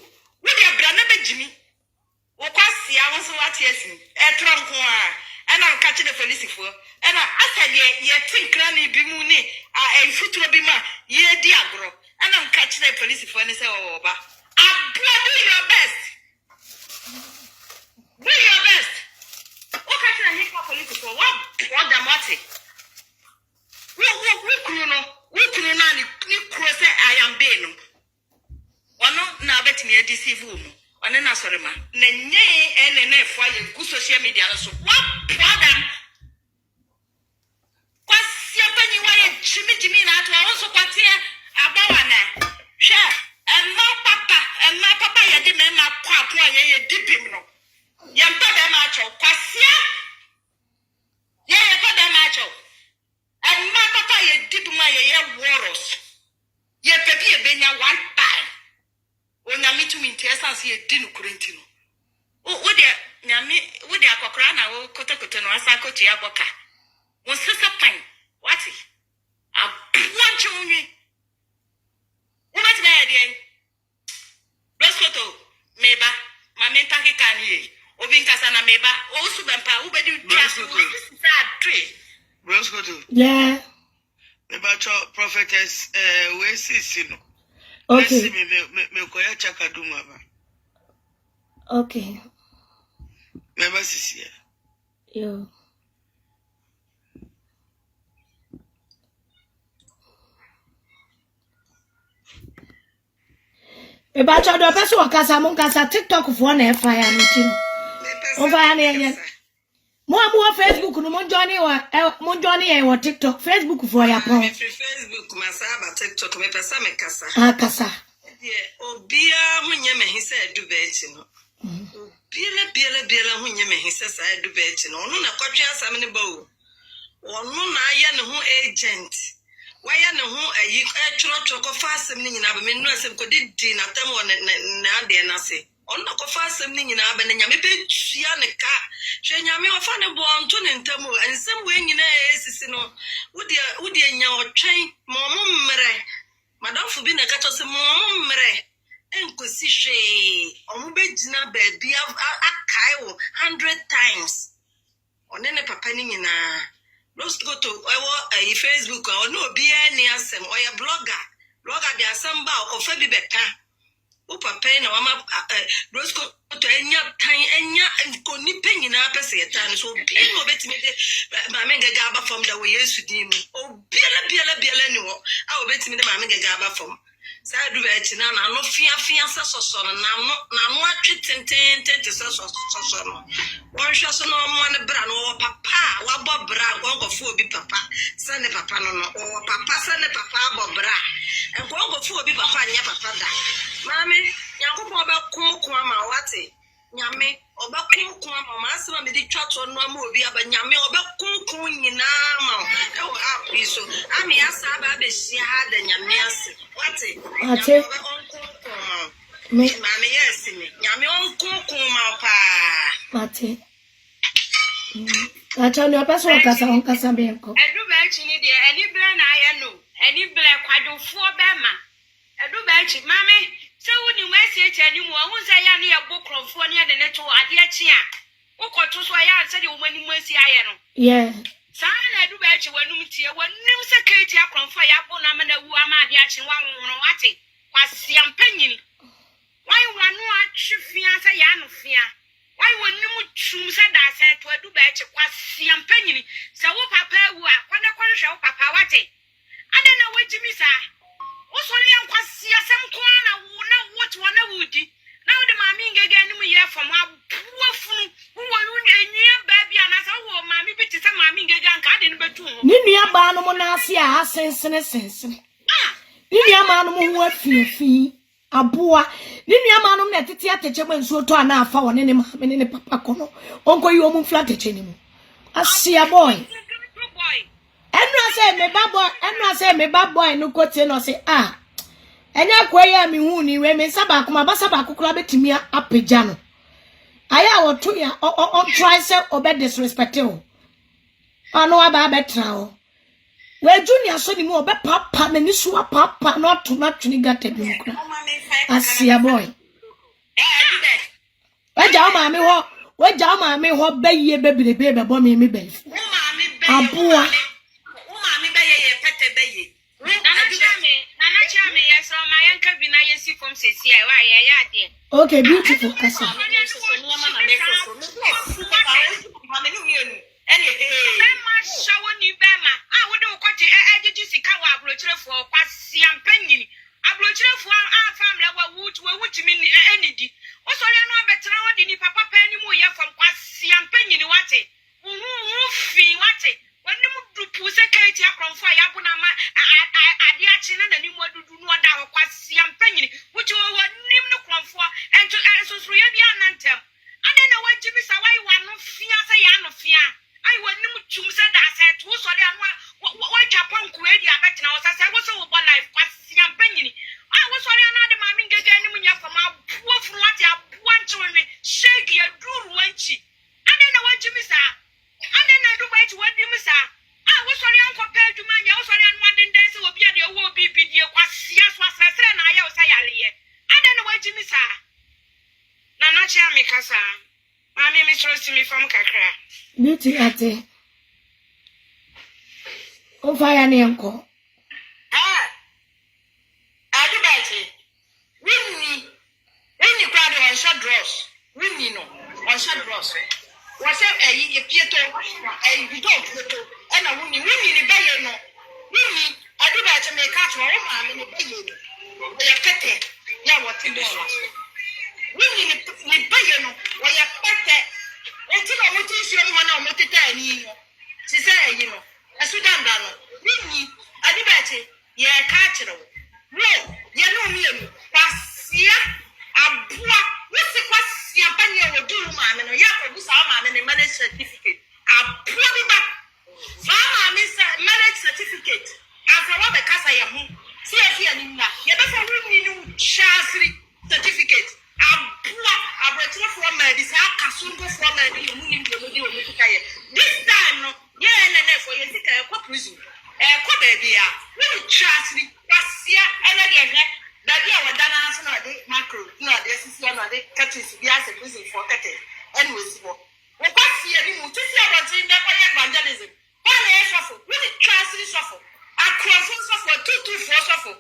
we dey bra na bejimi wo kwasia wo so wate asin etronko a na nka kire police fo na asade ye tinkra na bi mu ni enfuturo bi ma ye di agro na nka kire police fo ni se oba abua do your best okay kire hika police fo what damati we kunu na ni kuro se ayambe no ono na betimi deceive mu ono na sori ma na nye enene fo aye ku social media so what problem kwasia panyi wa ye jimi na ato awon so kwate abawa na hwe emma papa ye de me ma kwa ato ye dipim no ye mpa be ma acho kwasia ye pa be ma acho emma papa ye dipim ye woros ye pepi e benya one time onyame tumi intesans ye di no kurentino wo de nyame wo de akokora na wo kotokoto no asa kochi aboka wo sesa pan wati abuanche onwi wo betina ye de Beskoto meba ma menta ke kanie obi nkasa na meba Owusu Bempah wo bedi trust wo sisa adre Beskoto Yeah. meba cho prophetess we sisi no. Okay. Me koya chakaduma ba. Okay. Meba sisi ya. Yo. E ba cha do person wakasa mo nkasa TikTok fo na fire no ti no. O fire na yen. Mo Facebook no mo join e wa TikTok Facebook fo ya pon. Facebook masaba TikTok me pesa me kasa. Ah kasa. Obia hunye me hisa edubechi no. Biela hunye me hisa sa edubechi no. Onu na kwatwe asam ne ba o. Onu na aya ne ho agent. Waya ne ho ayi tworo ko fa asam ne nyina ba me nu asam ko didi na tam wo na de na se. Onu na ko fa asam ne nyina ba ne nyame pe tua ne ka. Hwe nyame ofa ne bo onto ne ntam o. Ansam we nyina esisi no. Wodi anya otwen mo mmere. Madam Fubi na kato se mo mmere enkosi hwe omo begina ba bia akai wo 100 times onene papa ni nyina let's go to Facebook ono obi ani asem oya blogger de asem ba okofa bi beka o papa na wama let's go to enya nkoni penyina pese yeta so bi no betime de ma menga aba from the way Yesu dim o biela ni wo a obetime de ma menga aba from sa do be chi na no fia so na no atwe tenten so no won hwe so no mo ne bra no papa wa bo bra gongo obi papa sa ne papa no papa sa ne papa bo bra e gongo obi papa anya papa da mami Yankopon ba ko ama wate nyame oba ko ama ma asema me di twato no ama obi aba nyame oba ko nyina ma e wo app so ami asa aba be hia ha da nyame ase wate me mami yes me nyame on ko ma pa wate acha no person okasa be enko edu ba chi ni de eni ble na aye no eni ble kwadofo be ma edu ba chi mami so when you say chani mu ahun say ya na yebo krofo ne de ne to ade achi a ukoto so ya say de umani mu asi aye no yeah sa na edu ba chi wanum tie wanum security akrofo ya bo na mana wu ama ade achi wa nworo wate kwasi ampanyini why wanu atwifia say ya no fia why wanum tum say da say to edu ba chi kwasi ampanyini say wo papa wu a kwada hwe wo papa wate ade na wajimi sa Osoli ankwasi asem kwa na what one wudi na wo de mami ngege anim ye fam abuafunu wo enua baabi anasa wo mami biti se mami ngege anka ade no betu ho ni nua ba no mo na ase a asensene ni nua ma no mo ho afiafi aboa ni nua ma no na tete ateche nso to ana afa woni ne mami ne papa kono onko yi omu flat teche ni mu asia boy Enra say me bad boy no kote no say enya kwaya mi hu ni we me saba kuma ba saba kokura betimi apagya no aya wo to ya on try say obe disrespect o anu aba betra o we junior so ni mu obe papa na ni suwa papa no to na twini gata bi nkura asia boy we jaw ma me ho baye bebirebe be bo me be aboa Okay, beautiful. When you do security from fire, Bunama, Adiachina, and you do not have a which you were named the Cronfor and to answer through your anthem. I don't know what Jimmy saw. I want no fear, say, no fear. I want no choose that said, who saw them what Japan created a better now. I said, what's over life? What's Yampany? I was sorry, another mammy getting from our poor from what you want to shake your drew wenchi. I don't know what Jimmy saw. I didn't do right what you miss. I was sorry, Uncle Pedro, man. I was sorry, and one day so be the old BB, was yes, was I said, I was I don't know what you miss. Nana Chamikasa, my name is trusting me from Kakra. Beauty ate. O fire ni uncle. I do Berchie. Winnie cried on short dross. Winnie no, on short dross. Was a Pieto, a Vito, and a woman, Winnie the Bayer no. Winnie, I do Berchie make out for a man in the Bayer. They are petty. ya wote mo wa so ni baye no wo ya pete enti no mo ti sio mo na mo teta ani no ti se ayi no esudan da no ni adi Berchie ye ka kire wo no ye no mi emu kwasia abua wose kwasia banya wo du maame no ya ko busa maame ne marriage certificate abua bi ba maame marriage certificate asa wo be kasa ye ho si afia ni na ye be fa hu ni no chasri certificate abua abretro for medicine akasungo for medicine mu ni ndo di o mutika ye this time no ye na for ye sika ko prison ko baby a wo chasri kwasia ele de he Daddy, I was done as another macro, no, this is another catches the answer prison for 30. Anyways, what see you to see about in the evangelism? One air shuffle, really classy shuffle. A crossing shuffle, 224 shuffle.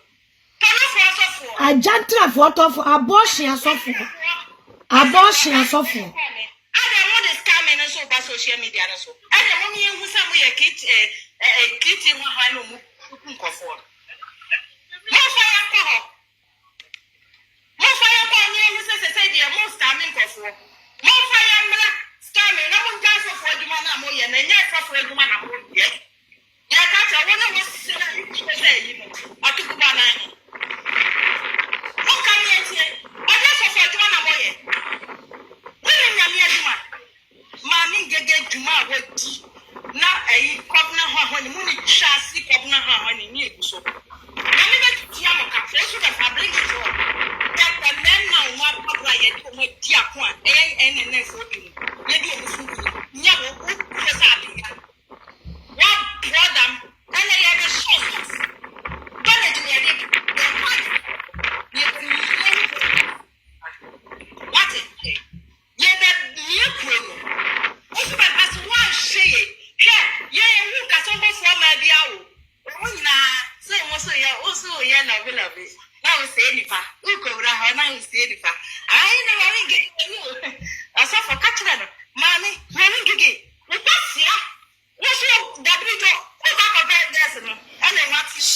A gentle photo for abortion shuffle. Abortion shuffle. I don't want this coming and so by social media. And the woman who some way a kitty one high no move for.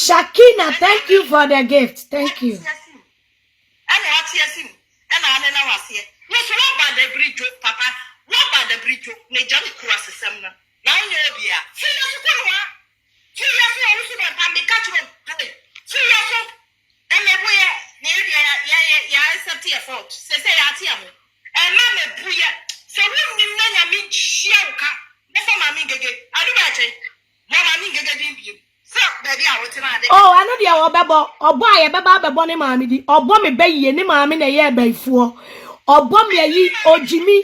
Shakina, thank you for the gift. Thank you. And I was here. What about the bridge, Papa? What about the bridge? They jump across the summer. Now you're here. Oh, I know the Obaba ne mami di obo me beye ne mami na ye baifuo obo me yi ojimi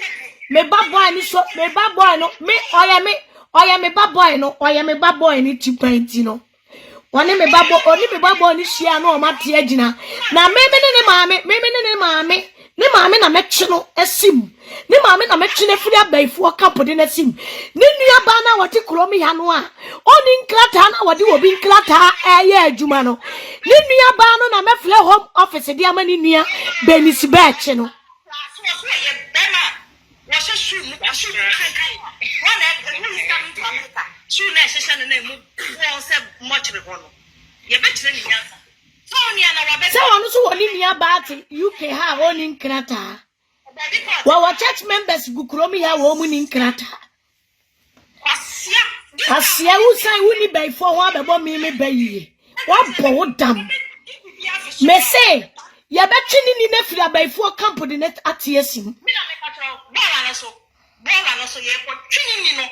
me baboy ni so me baboy no me oya me baboy no oya me baboy ni tipanti no oni me baboy ni hia no o mate agina na me ne mami na mechi no esim ne mami na mechi ne furi abaifuo kapode na sim ne nua ba na wote kromi ha no a oni nklata na wode obi nklata eye adwuma no ne nua ba no na mefle home office dia mani nua benisi Berchie no so onu so woni nua ba ti UK ha oni nklata wa church members gukromi ha wo mu ni nklata asia usan wuni baifo ho abebo mi bayiye wa bo dam me say ye betwi ni na firi baifo camp de net atiesim me na me patro bola no so ye ko twini no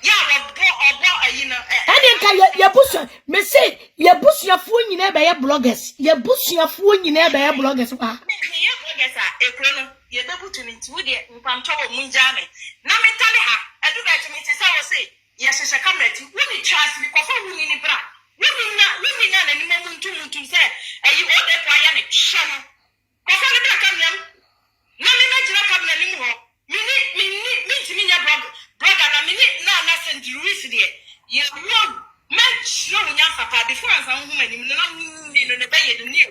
ya obo ayi na ene nka ye busu me say ye busuafo nyina be ye bloggers ye busuafo nyina be ye bloggers pa ye bloggers a ekro no ye bebutu ni nti wo de mpamto wo munjame na me tale ha edu Berchie me say wo say yes, it's a camera. Women trust me because women in bra. Women na ni mo muntu say, you all the quiet channel. Because the black camera. Na me na jira camera ni mo. Me nya brother na me na send you there. You know, match no nya papa before I san woman ni no ne be ye ni.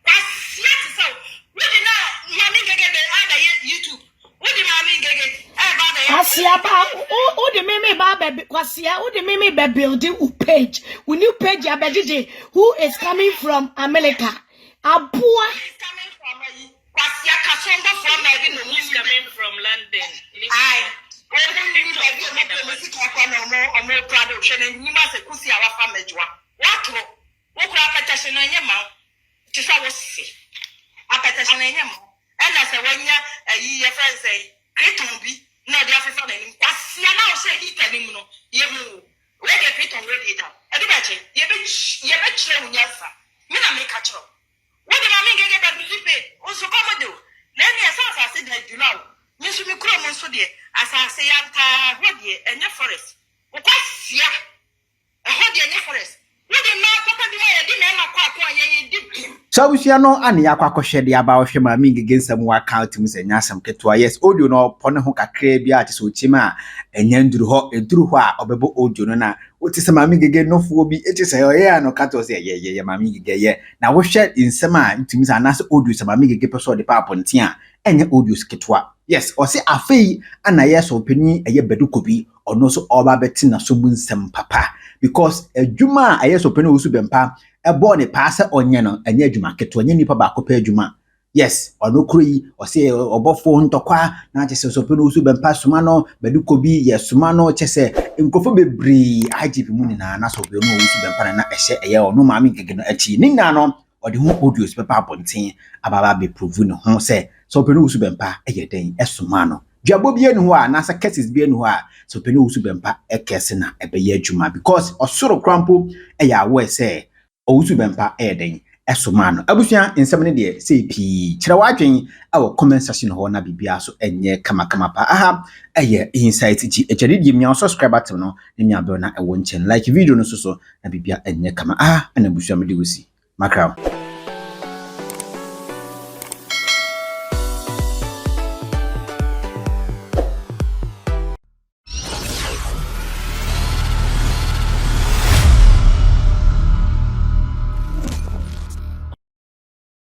That's yet so. We did not mami get the other YouTube. We did mami get Asia ba o de meme ba be kwasia o de meme be building a page. We new page abejije who is coming from America. Abua Kwasia Kasongo from maybe no He's coming from London. I more proud of Shannon. You must see our family. What? What petition on your mouth? To show us see. A petition in your mouth. And as a 1 year, a year friend say, Creton be no the officer. Kwasia now say he can him no. You where the Creton radiator. Everybody, you bet you, yes, sir. Mina make a chop. What did I mean? Get that believe it. Also, come and do. Then yes, I said that you know. Miss me cry on so dear. As I say, I'm ready and your forest. What yeah? A hobby and your forest. What did my papa do? I didn't have a quack one year. So we shall know any aqua the about him against some work out to Miss and Yasam Ketua. Yes, audio no Ponahoka Crabia to Suchima and Yandru and Druha or Bebo audio. What is a mammy again? No fool be it is a yeah, no catos, yeah, mammy gay. Now we share in summer to Miss Anas audio, some mammy gay person the pap on tia and your audio Ketua. Yes, or say a fee and a yes opinion a year bedukobi or no so all Bettina Subun some papa. Because a Juma a yes opinion Owusu Bempah a born a passer on yano and ye Juma Ketua any papa cope Juma. Yes, or no cree or say or bofon to qua, not just a opinion Owusu Bempah Sumano, bedukobi, yes, Sumano, chese, in Kofobe Bree, IGP Munina, Naso Owusu Bempah and a share a year or no mammy again a chi Ninano. Or the whole audio paper pontin ababa be proven hon say so Owusu Bempah den esumano duabo bia nu ho a na sa cases bia nu ho a so Owusu Bempah ekese na ebeye adwuma because osoro krampo ya we say Owusu Bempah den esumano abusua nsem ne de say pi kire wadwen awo comment section ho na bibia so enye kama pa aha insight gi ejade di mi subscribe button no ne mi abel na ewo nchen like video no so na bibia enye kama aha na abusua me de wosi makra